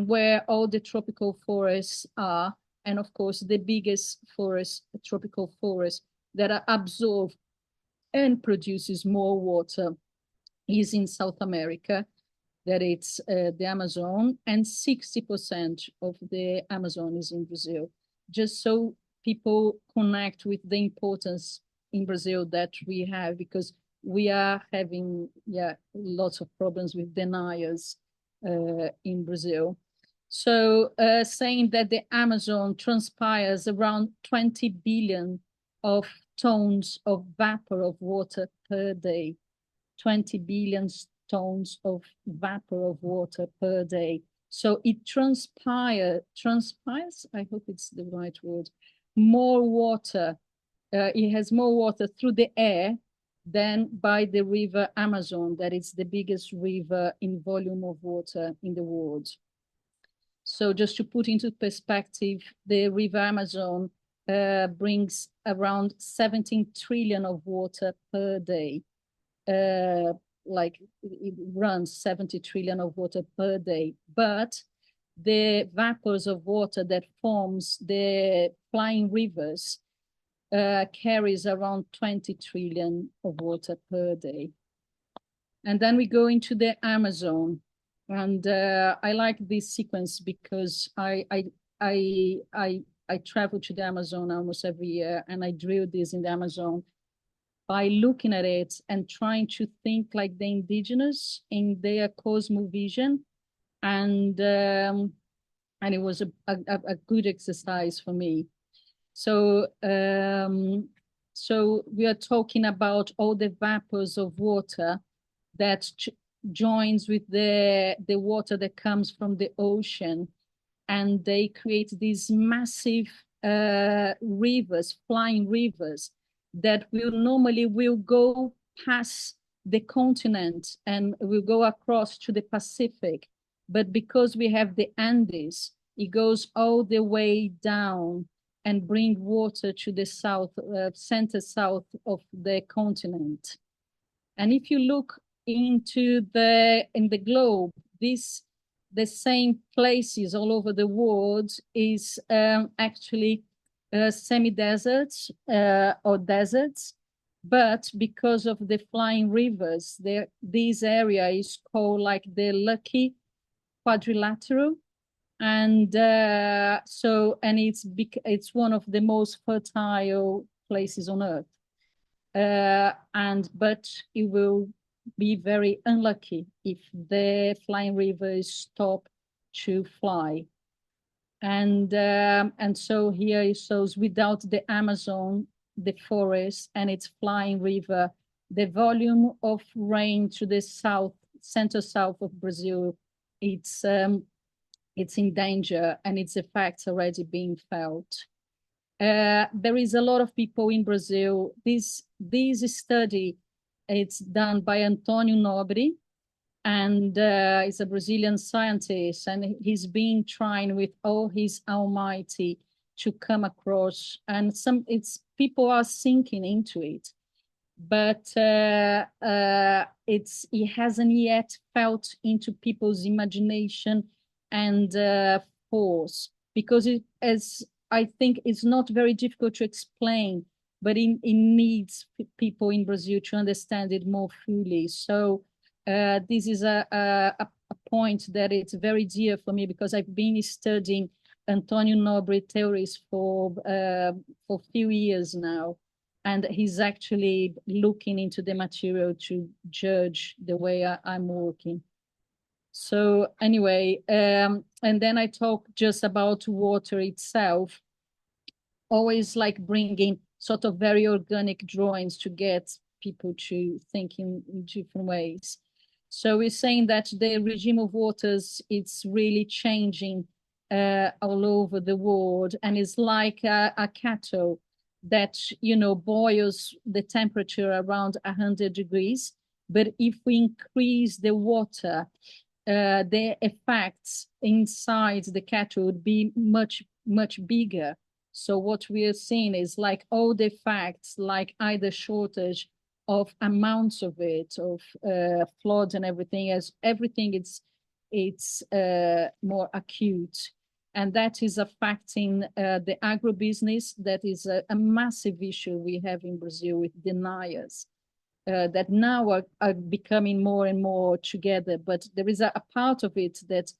where all the tropical forests are. And of course, the biggest forest, tropical forest that absorb and produces more water is in South America, that it's the Amazon, and 60% of the Amazon is in Brazil. Just so people connect with the importance in Brazil that we have, because we are having lots of problems with deniers in Brazil. So saying that the Amazon transpires around 20 billion of tons of vapor of water per day, 20 billion tons of vapor of water per day. So it transpires, I hope it's the right word, more water. It has more water through the air than by the river Amazon, that is the biggest river in volume of water in the world. So just to put into perspective, the river Amazon brings around 17 trillion of water per day. like it runs 70 trillion of water per day, but the vapors of water that forms the flying rivers carries around 20 trillion of water per day. And then we go into the Amazon. And I like this sequence because I travel to the Amazon almost every year, and I drill this in the Amazon by looking at it and trying to think like the indigenous in their cosmovision. And it was a good exercise for me. So so we are talking about all the vapors of water that joins with the water that comes from the ocean, and they create these massive rivers, flying rivers, that will go past the continent and will go across to the Pacific. But because we have the Andes, it goes all the way down and bring water to the south, center south of the continent. And if you look into in the globe, the same places all over the world is actually semi-deserts or deserts, but because of the flying rivers, this area is called like the lucky quadrilateral. And it's one of the most fertile places on earth. But it will be very unlucky if the flying rivers stop to fly. And so here it shows, without the Amazon, the forest and its flying river, the volume of rain to the south, center south of Brazil, it's in danger, and its effects already being felt. There is a lot of people in Brazil. This study, it's done by Antônio Nobre, and he's a Brazilian scientist, and he's been trying with all his almighty to come across, and people are sinking into it, but it hasn't yet felt into people's imagination and force, because I think it's not very difficult to explain, but it needs people in Brazil to understand it more fully. So this is a point that it's very dear for me, because I've been studying Antônio Nobre theories for a few years now, and he's actually looking into the material to judge the way I'm working. So anyway, and then I talk just about water itself, always like bringing sort of very organic drawings to get people to think in different ways. So we're saying that the regime of waters, it's really changing all over the world, and it's like a kettle that, boils the temperature around 100 degrees. But if we increase the water, the effects inside the kettle would be much, much bigger. So what we are seeing is like all the effects, like either shortage of amounts of it, of floods and everything, as everything it's more acute. And that is affecting the agribusiness. That is a massive issue we have in Brazil with deniers. That now are becoming more and more together, but there is a part of it that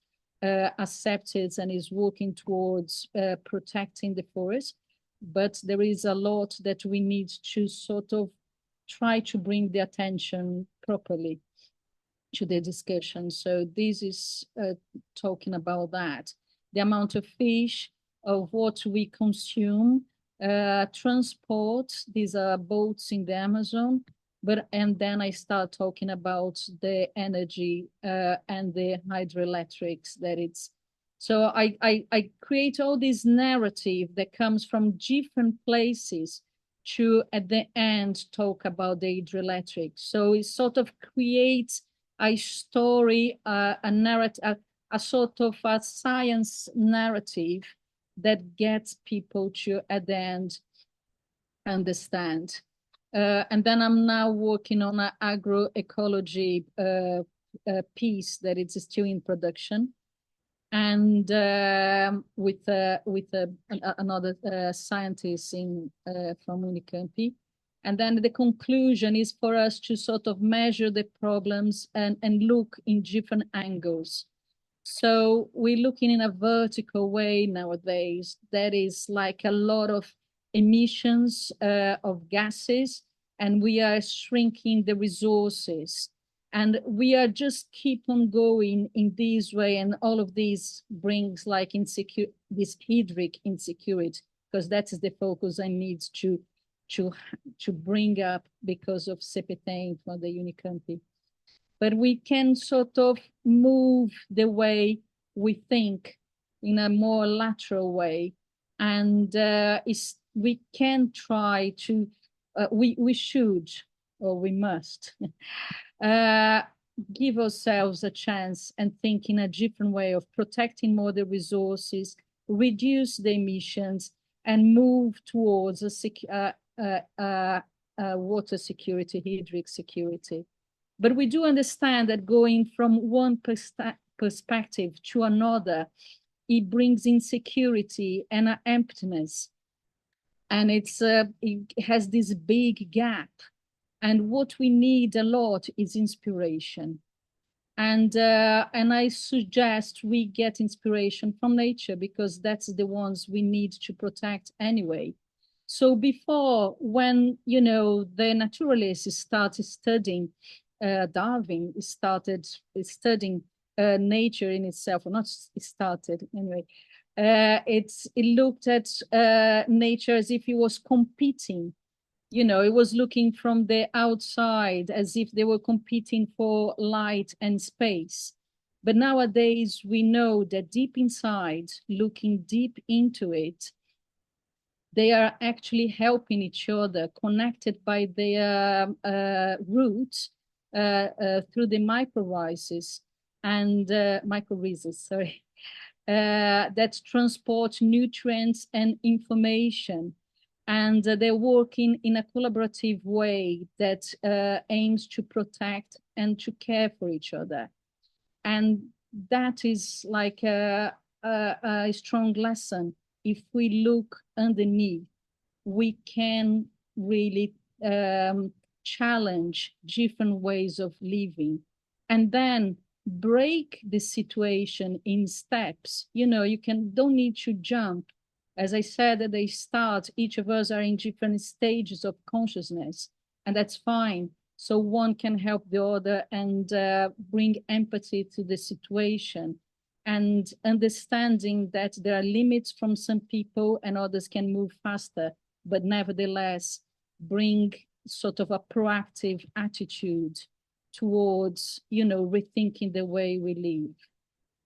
accepts it and is working towards protecting the forest, but there is a lot that we need to sort of try to bring the attention properly to the discussion. So this is talking about that. The amount of fish, of what we consume, transport, these are boats in the Amazon, and then I start talking about the energy and the hydroelectrics that it's. So I create all this narrative that comes from different places to, at the end, talk about the hydroelectric. So it sort of creates a story, a narrative, a sort of a science narrative that gets people to, at the end, understand. And then I'm now working on an agroecology piece that is still in production, and with another scientist from Unicamp. And then the conclusion is for us to sort of measure the problems and look in different angles. So we're looking in a vertical way nowadays. That is like a lot of emissions of gases, and we are shrinking the resources. And we are just keep on going in this way, and all of this brings like this hydric insecurity, because that is the focus I need to bring up because of Sepetén for the Unicamp. But we can sort of move the way we think in a more lateral way, and we can try to we should, or we must give ourselves a chance and think in a different way of protecting more the resources, reduce the emissions, and move towards water security, hydric security. But we do understand that going from one perspective to another, it brings insecurity and emptiness. And it has this big gap. And what we need a lot is inspiration. And I suggest we get inspiration from nature, because that's the ones we need to protect anyway. So before, when, the naturalists started studying, Darwin started studying nature in itself, or not started anyway. It looked at nature as if it was competing. It was looking from the outside as if they were competing for light and space. But nowadays we know that deep inside, looking deep into it, they are actually helping each other, connected by their roots through the mycorrhizas and mycorrhizas, that transport nutrients and information. And they're working in a collaborative way that aims to protect and to care for each other. And that is like a strong lesson. If we look underneath, we can really challenge different ways of living, and then break the situation in steps. You don't need to jump. As I said at the start, each of us are in different stages of consciousness, and that's fine. So one can help the other and bring empathy to the situation, and understanding that there are limits from some people and others can move faster, but nevertheless bring sort of a proactive attitude towards, rethinking the way we live.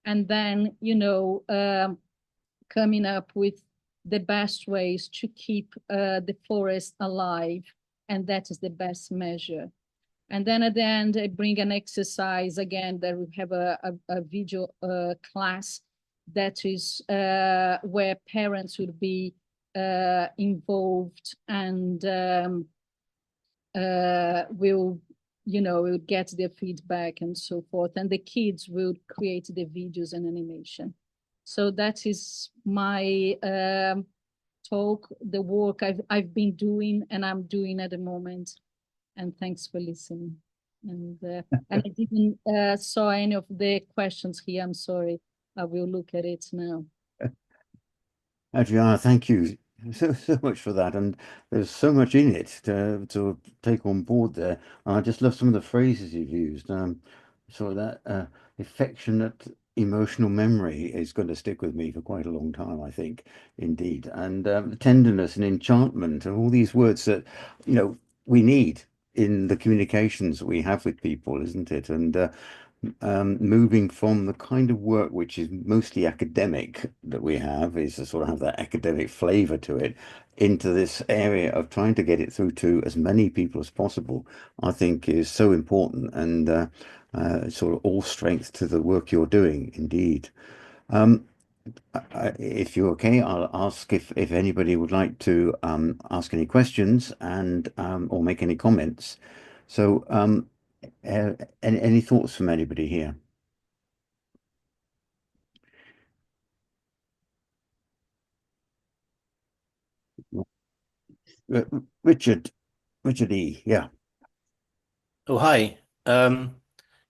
And then, coming up with the best ways to keep the forest alive, and that is the best measure. And then at the end, I bring an exercise again that we have a video class that is where parents would be involved, and will get their feedback and so forth. And the kids will create the videos and animation. So that is my talk, the work I've been doing and I'm doing at the moment. And thanks for listening. And I didn't saw any of the questions here. I'm sorry. I will look at it now. Adriana, thank you so much for that. And there's so much in it to take on board there. I just love some of the phrases you've used. So that affectionate emotional memory is going to stick with me for quite a long time, I think, indeed. And tenderness and enchantment and all these words that, we need in the communications we have with people, isn't it? And moving from the kind of work which is mostly academic that we have, is to sort of have that academic flavor to it, into this area of trying to get it through to as many people as possible, I think is so important, and sort of all strength to the work you're doing, indeed. If you're okay, I'll ask if anybody would like to ask any questions and or make any comments. So, any thoughts from anybody here? Uh, Richard, Richard E. Yeah, Oh, hi.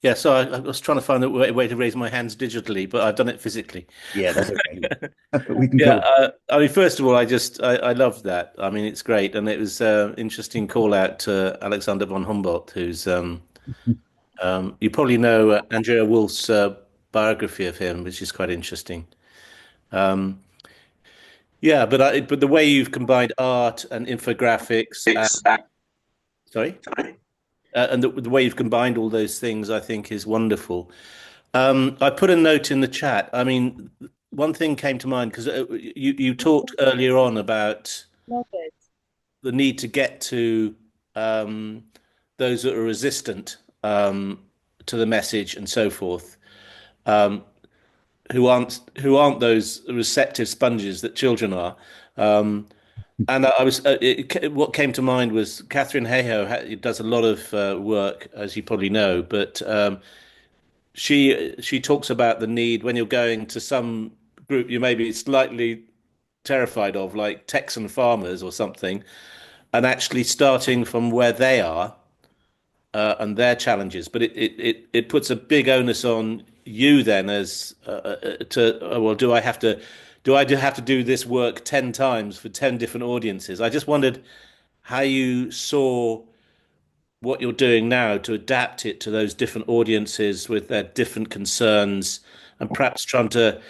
Yeah, so I was trying to find a way to raise my hands digitally, but I've done it physically. yeah, that's okay. We can Yeah, go. I mean, first of all, I loved that. I mean, it's great, and it was interesting call out to Alexander von Humboldt, who's you probably know Andrea Wolf's biography of him, which is quite interesting. Um, yeah, but the way you've combined art and infographics, sorry, and the way you've combined all those things, I think, is wonderful. I put a note in the chat. I mean, one thing came to mind because you talked earlier on about Love it. the need to get to um, those that are resistant to the message and so forth, um, who aren't those receptive sponges that children are. And I was what came to mind was Catherine Hayhoe does a lot of work, as you probably know, but she talks about the need when you're going to some group you may be slightly terrified of, like Texan farmers or something, and actually starting from where they are and their challenges. But it puts a big onus on you then as well, do I have to do this work 10 times for 10 different audiences? I just wondered how you saw what you're doing now to adapt it to those different audiences with their different concerns and perhaps trying to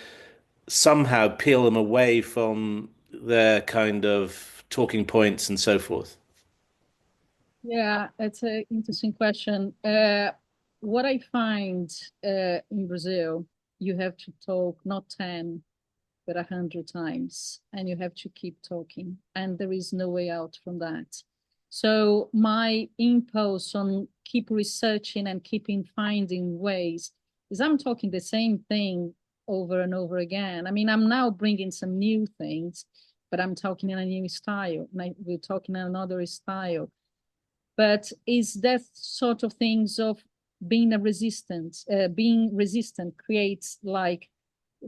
somehow peel them away from their kind of talking points and so forth. Yeah, it's an interesting question. What I find in Brazil, you have to talk not 10, but 100 times, and you have to keep talking, and there is no way out from that. So my impulse on keep researching and keeping finding ways is I'm talking the same thing over and over again. I mean, I'm now bringing some new things, but I'm talking in a new style, and we're talking in another style. But is that sort of things of being being resistant creates like,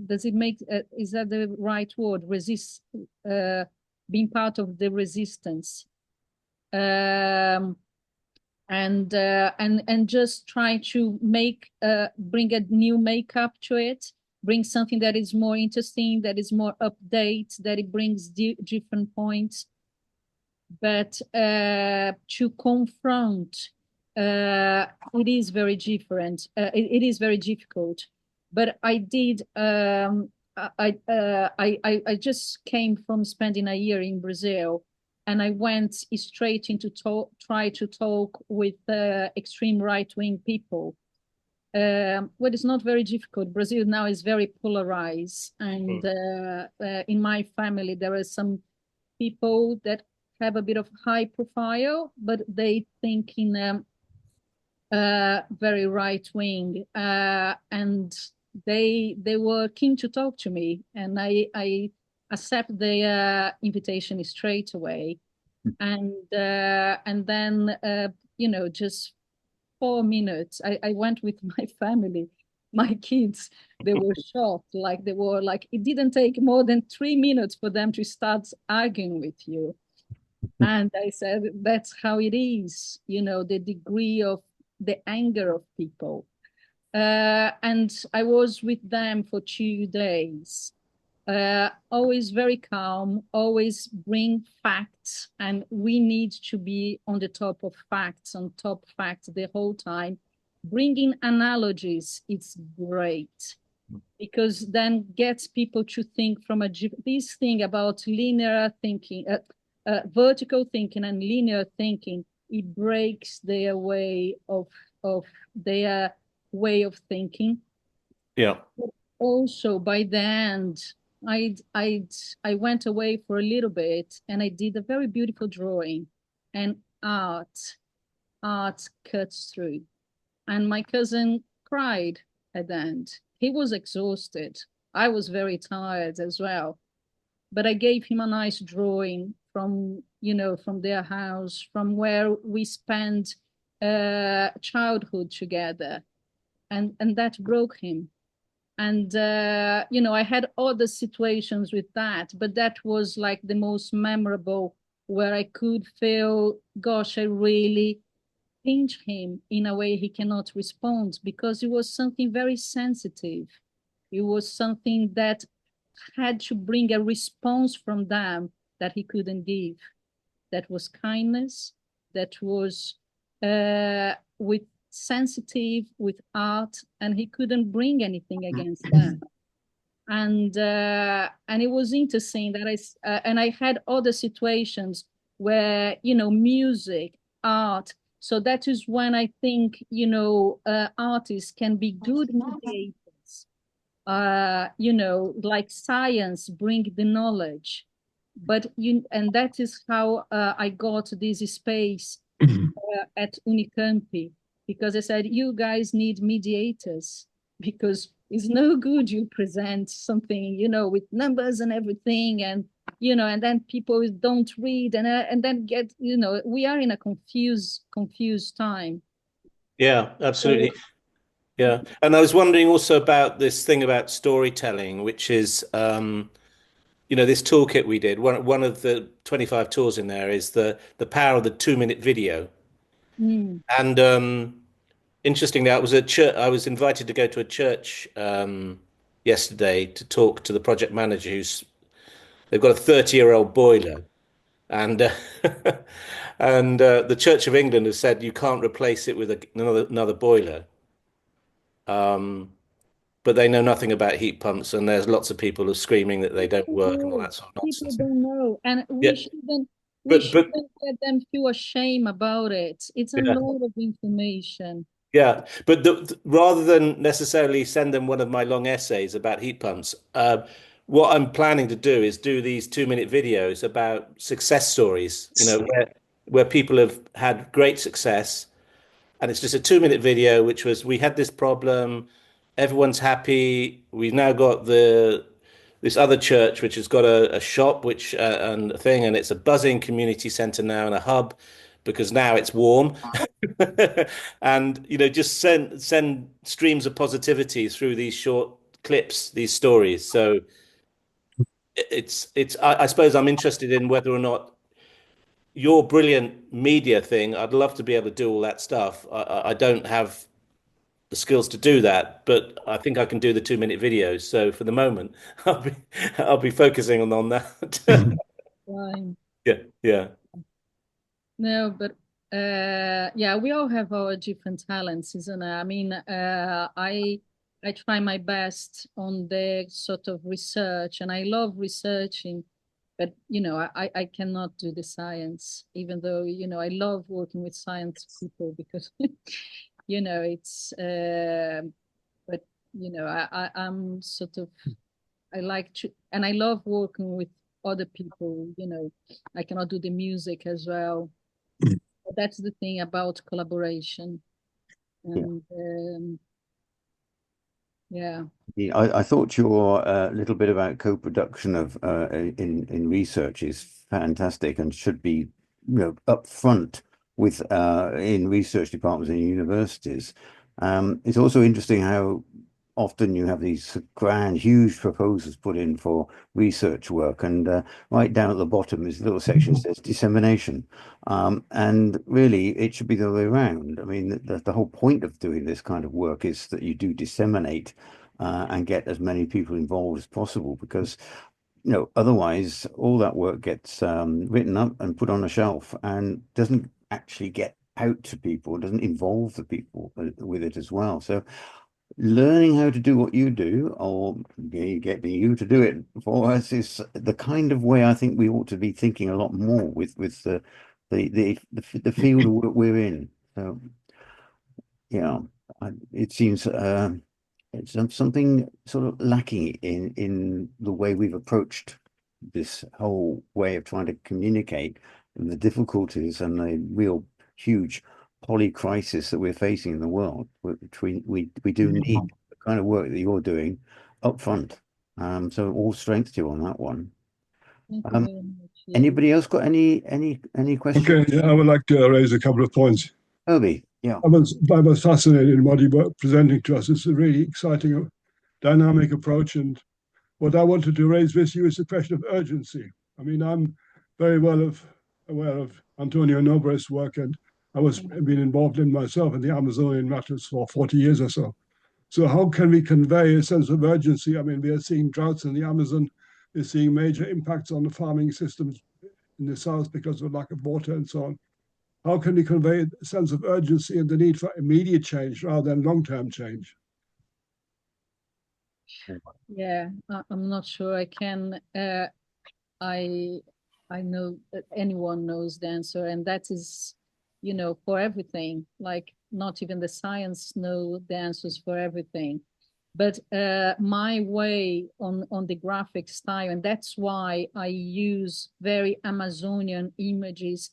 does it make, is that the right word? Being part of the resistance. And just try to bring a new makeup to it, bring something that is more interesting, that is more update, that it brings different points. But to confront, it is very different. It is very difficult. But I did. I just came from spending a year in Brazil, and I went straight into try to talk with extreme right-wing people. Well, it's not very difficult. Brazil now is very polarized, and in my family there are some people that have a bit of high profile, but they think in very right wing, and they were keen to talk to me, and I accept the invitation straight away, and then just 4 minutes. I went with my family, my kids. They were shocked, like they were like it didn't take more than 3 minutes for them to start arguing with you. And I said, that's how it is, the degree of the anger of people. And I was with them for 2 days, always very calm, always bring facts. And we need to be on the top of facts, the whole time. Bringing analogies, it's great, because then gets people to think from this thing about linear thinking, vertical thinking and linear thinking. It breaks their way of thinking. Yeah. But also, by the end, I went away for a little bit, and I did a very beautiful drawing, and art cuts through. And my cousin cried at the end. He was exhausted I was very tired as well. But I gave him a nice drawing from, from their house, from where we spent childhood together. And that broke him. And, I had other situations with that, but that was like the most memorable, where I could feel, gosh, I really pinch him in a way he cannot respond, because it was something very sensitive. It was something that had to bring a response from them that he couldn't give. That was kindness, that was with sensitive, with art, and he couldn't bring anything against that. And it was interesting that I had other situations where, music, art. So that is when I think, artists can be good mediators. Like science bring the knowledge, and that is how I got this space at Unicamp, because I said, you guys need mediators, because it's no good you present something, with numbers and everything, and and then people don't read, and then get, we are in a confused time. Yeah, absolutely. Yeah. And I was wondering also about this thing about storytelling, which is, this toolkit we did. One of the 25 tools in there is the power of the 2-minute video. Mm. And interestingly, I was invited to go to a church yesterday to talk to the project manager they've got a 30-year-old boiler, and and the Church of England has said you can't replace it with another boiler. But they know nothing about heat pumps, and there's lots of people who are screaming that they don't work and all that sort of People nonsense. don't know, and Yeah, we but shouldn't let them feel ashamed about it. It's a yeah, lot of information. yeah. But rather than necessarily send them one of my long essays about heat pumps, what I'm planning to do is do these 2-minute videos about success stories. Where people have had great success, and it's just a 2-minute video, which was, we had this problem, everyone's happy. We've now got this other church which has got a shop and a thing, and it's a buzzing community center now and a hub because now it's warm. And just send streams of positivity through these short clips, these stories. So I suppose I'm interested in whether or not your brilliant media thing, I'd love to be able to do all that stuff. I don't have the skills to do that, but I think I can do the 2-minute videos. So for the moment, I'll be focusing on that. Fine. Yeah, yeah, No, but yeah, we all have our different talents, isn't it? I mean, I try my best on the sort of research, and I love researching, but I cannot do the science, even though I love working with science people, because it's but I'm sort of, I like to, and I love working with other people. I cannot do the music as well. But that's the thing about collaboration. Yeah. And yeah. I thought your little bit about co-production of in research is fantastic and should be up front with in research departments in universities. It's also interesting how often you have these grand, huge proposals put in for research work, and right down at the bottom is a little section that says dissemination. And really, it should be the other way around. I mean, the whole point of doing this kind of work is that you do disseminate and get as many people involved as possible, because otherwise all that work gets written up and put on a shelf and doesn't actually get out to people, doesn't involve the people with it as well. So learning how to do what you do, or getting you to do it for us, is the kind of way I think we ought to be thinking a lot more with the field we're in. So yeah, it seems it's something sort of lacking in the way we've approached this whole way of trying to communicate, and the difficulties and the real huge poly crisis that we're facing in the world, which we do need the kind of work that you're doing up front. So all strength to you on that one. Thank you very much. Yeah. Anybody else got any questions? Okay, I would like to raise a couple of points. Obi, yeah. I was fascinated in what you were presenting to us. It's a really exciting, dynamic approach. And what I wanted to raise with you is the question of urgency. I mean, I'm very well aware of Antonio Nobre's work, and I've been involved in myself in the Amazonian matters for 40 years or so. So how can we convey a sense of urgency? I mean, we are seeing droughts in the Amazon. We're seeing major impacts on the farming systems in the south because of lack of water and so on. How can we convey a sense of urgency and the need for immediate change rather than long-term change? Yeah, I'm not sure I can. I know that anyone knows the answer, and that is, for everything. Like not even the science know the answers for everything. But my way on the graphic style, and that's why I use very Amazonian images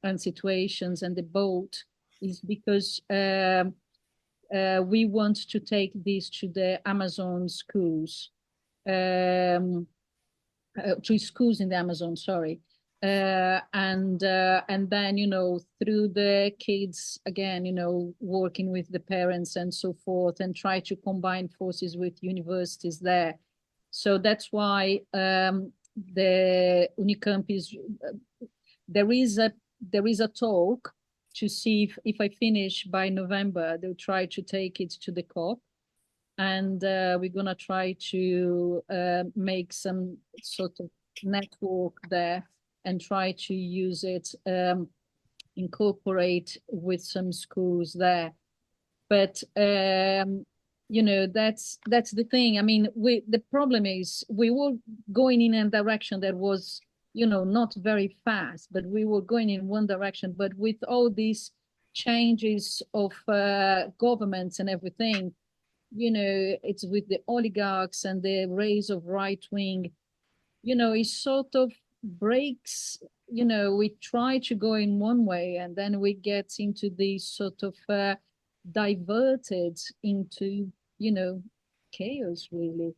and situations and the boat, is because we want to take this to the Amazon schools, to schools in the Amazon, sorry. And then, through the kids, again, working with the parents and so forth, and try to combine forces with universities there. So that's why the Unicamp is, there is a talk to see if I finish by November, they'll try to take it to the COP. And we're going to try to make some sort of network there and try to use it, incorporate with some schools there. But, that's the thing. I mean, the problem is we were going in a direction that was, not very fast, but we were going in one direction. But with all these changes of governments and everything, it's with the oligarchs and the rise of right wing, it sort of breaks, we try to go in one way and then we get into these sort of diverted into, chaos really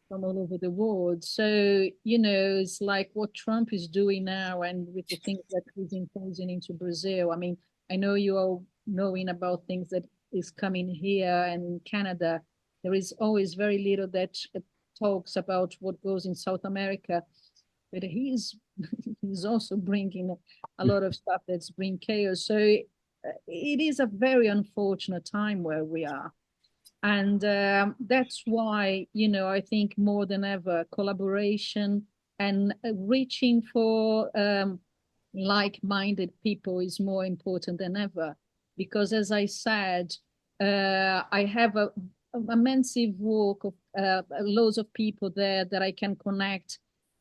from all over the world. So, it's like what Trump is doing now and with the things that he's imposing into Brazil. I mean, I know you all knowing about things that is coming here and in Canada. There is always very little that talks about what goes in South America, but he's also bringing a lot of stuff that's bringing chaos. So it is a very unfortunate time where we are. And that's why, I think more than ever, collaboration and reaching for like-minded people is more important than ever. Because as I said, I have a massive work of loads of people there that I can connect.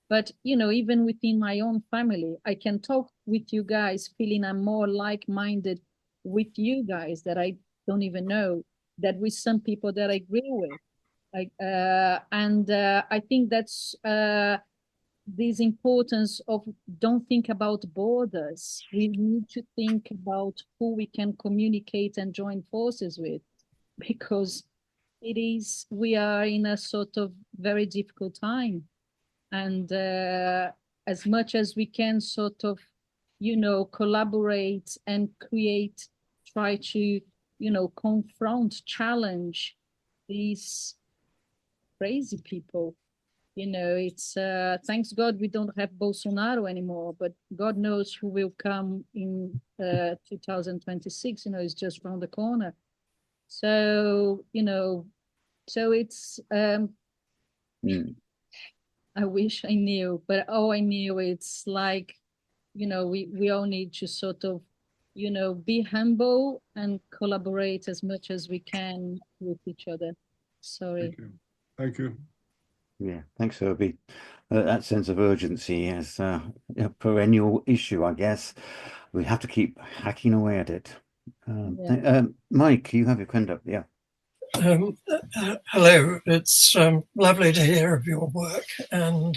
But, even within my own family, I can talk with you guys feeling I'm more like-minded with you guys that I don't even know, that with some people that I agree with. I think that's this importance of don't think about borders. We need to think about who we can communicate and join forces with, because we are in a sort of very difficult time. And as much as we can sort of, collaborate and try to, confront, challenge these crazy people. It's thanks God we don't have Bolsonaro anymore, but God knows who will come in 2026. It's just around the corner. So, so it's I wish I knew, but all I knew it's like, we all need to sort of, be humble and collaborate as much as we can with each other. Sorry. Thank you. Yeah, thanks, Herbie. That sense of urgency is a perennial issue, I guess. We have to keep hacking away at it. Mike, you have your hand up, yeah. Hello, it's lovely to hear of your work, and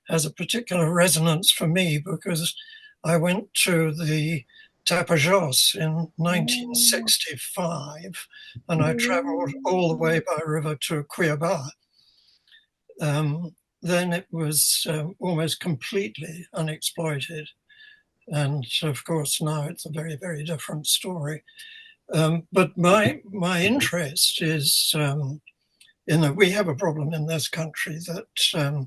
has a particular resonance for me because I went to the Tapajos in 1965 and I traveled all the way by river to Cuiabá. then it was almost completely unexploited. And of course, now it's a very, very different story. But my interest is in that we have a problem in this country that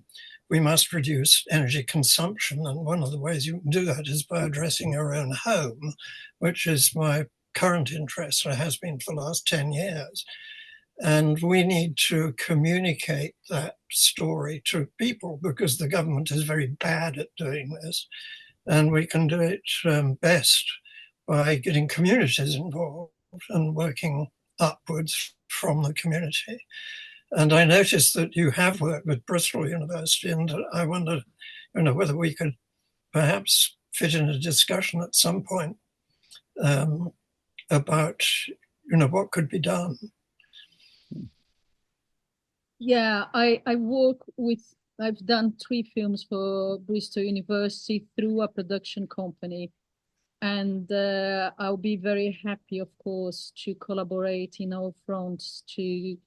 we must reduce energy consumption. And one of the ways you can do that is by addressing your own home, which is my current interest, and has been for the last 10 years. And we need to communicate that story to people because the government is very bad at doing this. And we can do it best by getting communities involved and working upwards from the community. And I noticed that you have worked with Bristol University, and I wonder, whether we could perhaps fit in a discussion at some point about, what could be done. Yeah, I've done 3 films for Bristol University through a production company. And I'll be very happy, of course, to collaborate in all fronts to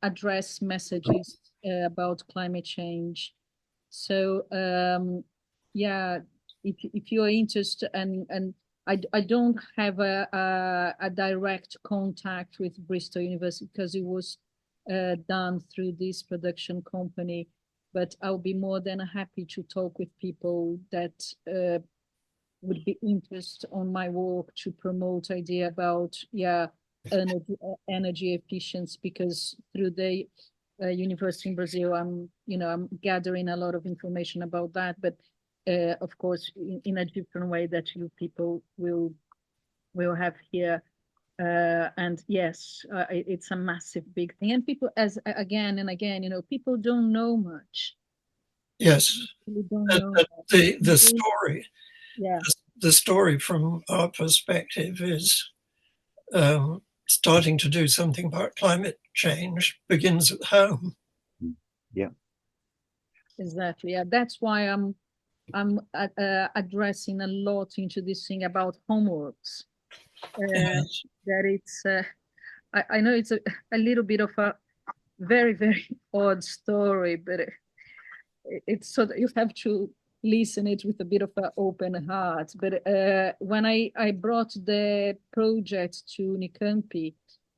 address messages about climate change. So yeah, if you're interested, and I don't have a direct contact with Bristol University because it was done through this production company. But I'll be more than happy to talk with people that would be interested on my work to promote idea about energy efficiency, because through the university in Brazil, I'm gathering a lot of information about that. But of course, in a different way that you people will have here. And yes, it's a massive, big thing. And people, as again and again, people don't know much. Yes, People don't know the story. Yeah. The story from our perspective is starting to do something about climate change begins at home. Yeah. Exactly. Yeah, that's why I'm addressing a lot into this thing about homeworks. Yes. That it's I know it's a little bit of a very, very odd story, but it's so that you have to listen it with a bit of an open heart. But when I brought the project to Unicamp,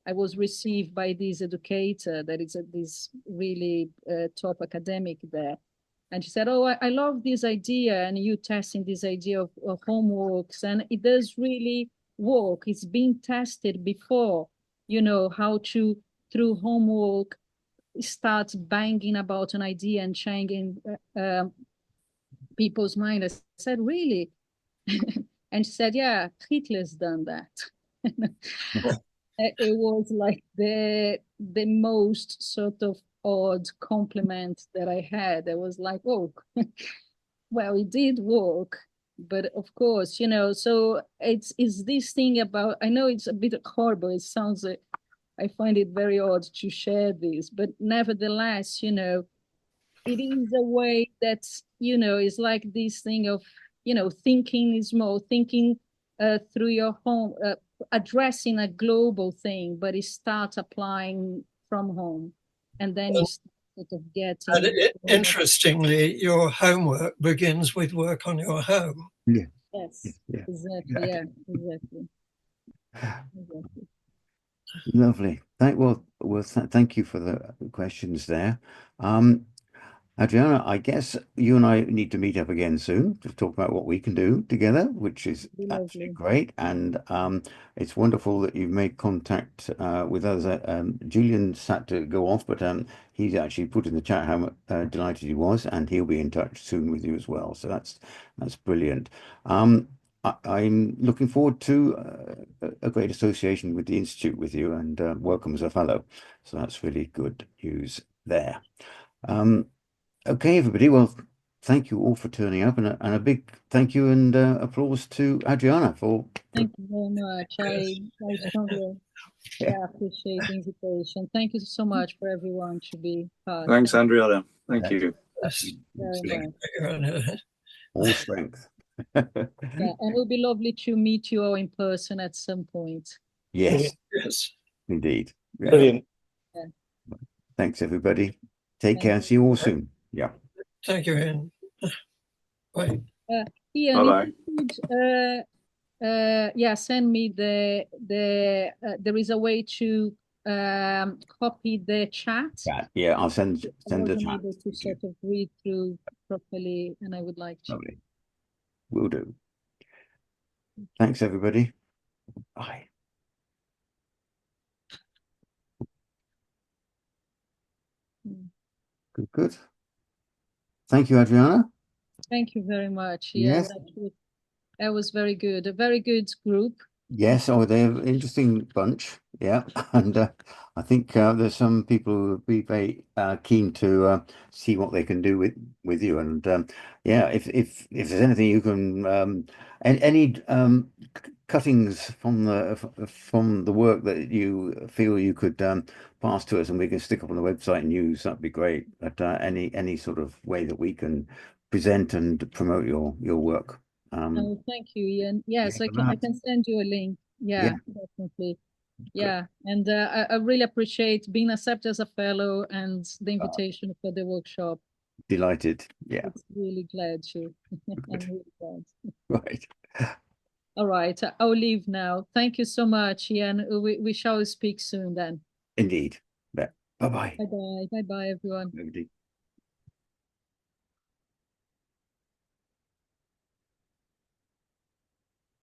I was received by this educator that is this really top academic there. And she said, oh, I love this idea, and you testing this idea of homeworks, and it does really work. It's been tested before, how to, through homework, start banging about an idea and changing people's mind. I said, really? And she said, yeah, Hitler's done that. It was like the most sort of odd compliment that I had. I was like, oh, well, it did work. But of course, so it's this thing about, I know it's a bit horrible. It sounds like, I find it very odd to share this, but nevertheless, it is a way that, is like this thing of, thinking is more, thinking through your home, addressing a global thing, but it starts applying from home. And then you start sort of getting... And interestingly, your homework begins with work on your home. Yeah. Yes, Yeah. exactly. Yeah, exactly. Lovely. Thank you for the questions there. Adriana, I guess you and I need to meet up again soon to talk about what we can do together, which is absolutely great. And it's wonderful that you've made contact with us. Julian's had to go off, but he's actually put in the chat how delighted he was, and he'll be in touch soon with you as well. So that's brilliant. I'm looking forward to a great association with the Institute with you, and welcome as a fellow. So that's really good news there. Okay, everybody. Well, thank you all for turning up, and a big thank you and applause to Adriana for. Thank you very much. I strongly appreciate the invitation. Thank you so much for everyone to be part. Thanks, Adriana. Thank you. Very much. All strength. Yeah, and it would be lovely to meet you all in person at some point. Yes. Yes. Indeed. Yeah. Brilliant. Yeah. Thanks, everybody. Take care and see you all soon. Yeah. Thank you, Ian. Bye. Ian, Bye-bye. if you could, yeah, send me there is a way to copy the chat. Yeah, I'll send I the wasn't chat. able to sort of read through properly, and I would like to. Lovely. Will do. Thanks, everybody. Bye. Good, good. Thank you, Adriana. Thank you very much. Yes. That was very good. A very good group. Yes, oh, they're an interesting bunch. Yeah, and I think there's some people who would be very keen to see what they can do with you. And yeah, if there's anything you can, any cuttings from the work that you feel you could pass to us, and we can stick up on the website and use, that'd be great. But any sort of way that we can present and promote your work. Oh, thank you, Ian. Yes, Yeah, I can send you a link. Yeah, definitely. Yeah, and I really appreciate being accepted as a fellow and the invitation for the workshop. Delighted. Yeah. It's really glad to. I'm really glad. Right. All right, I'll leave now. Thank you so much, Ian. We shall speak soon then. Indeed. Yeah. Bye-bye. Bye bye. Bye bye, everyone. Nobody.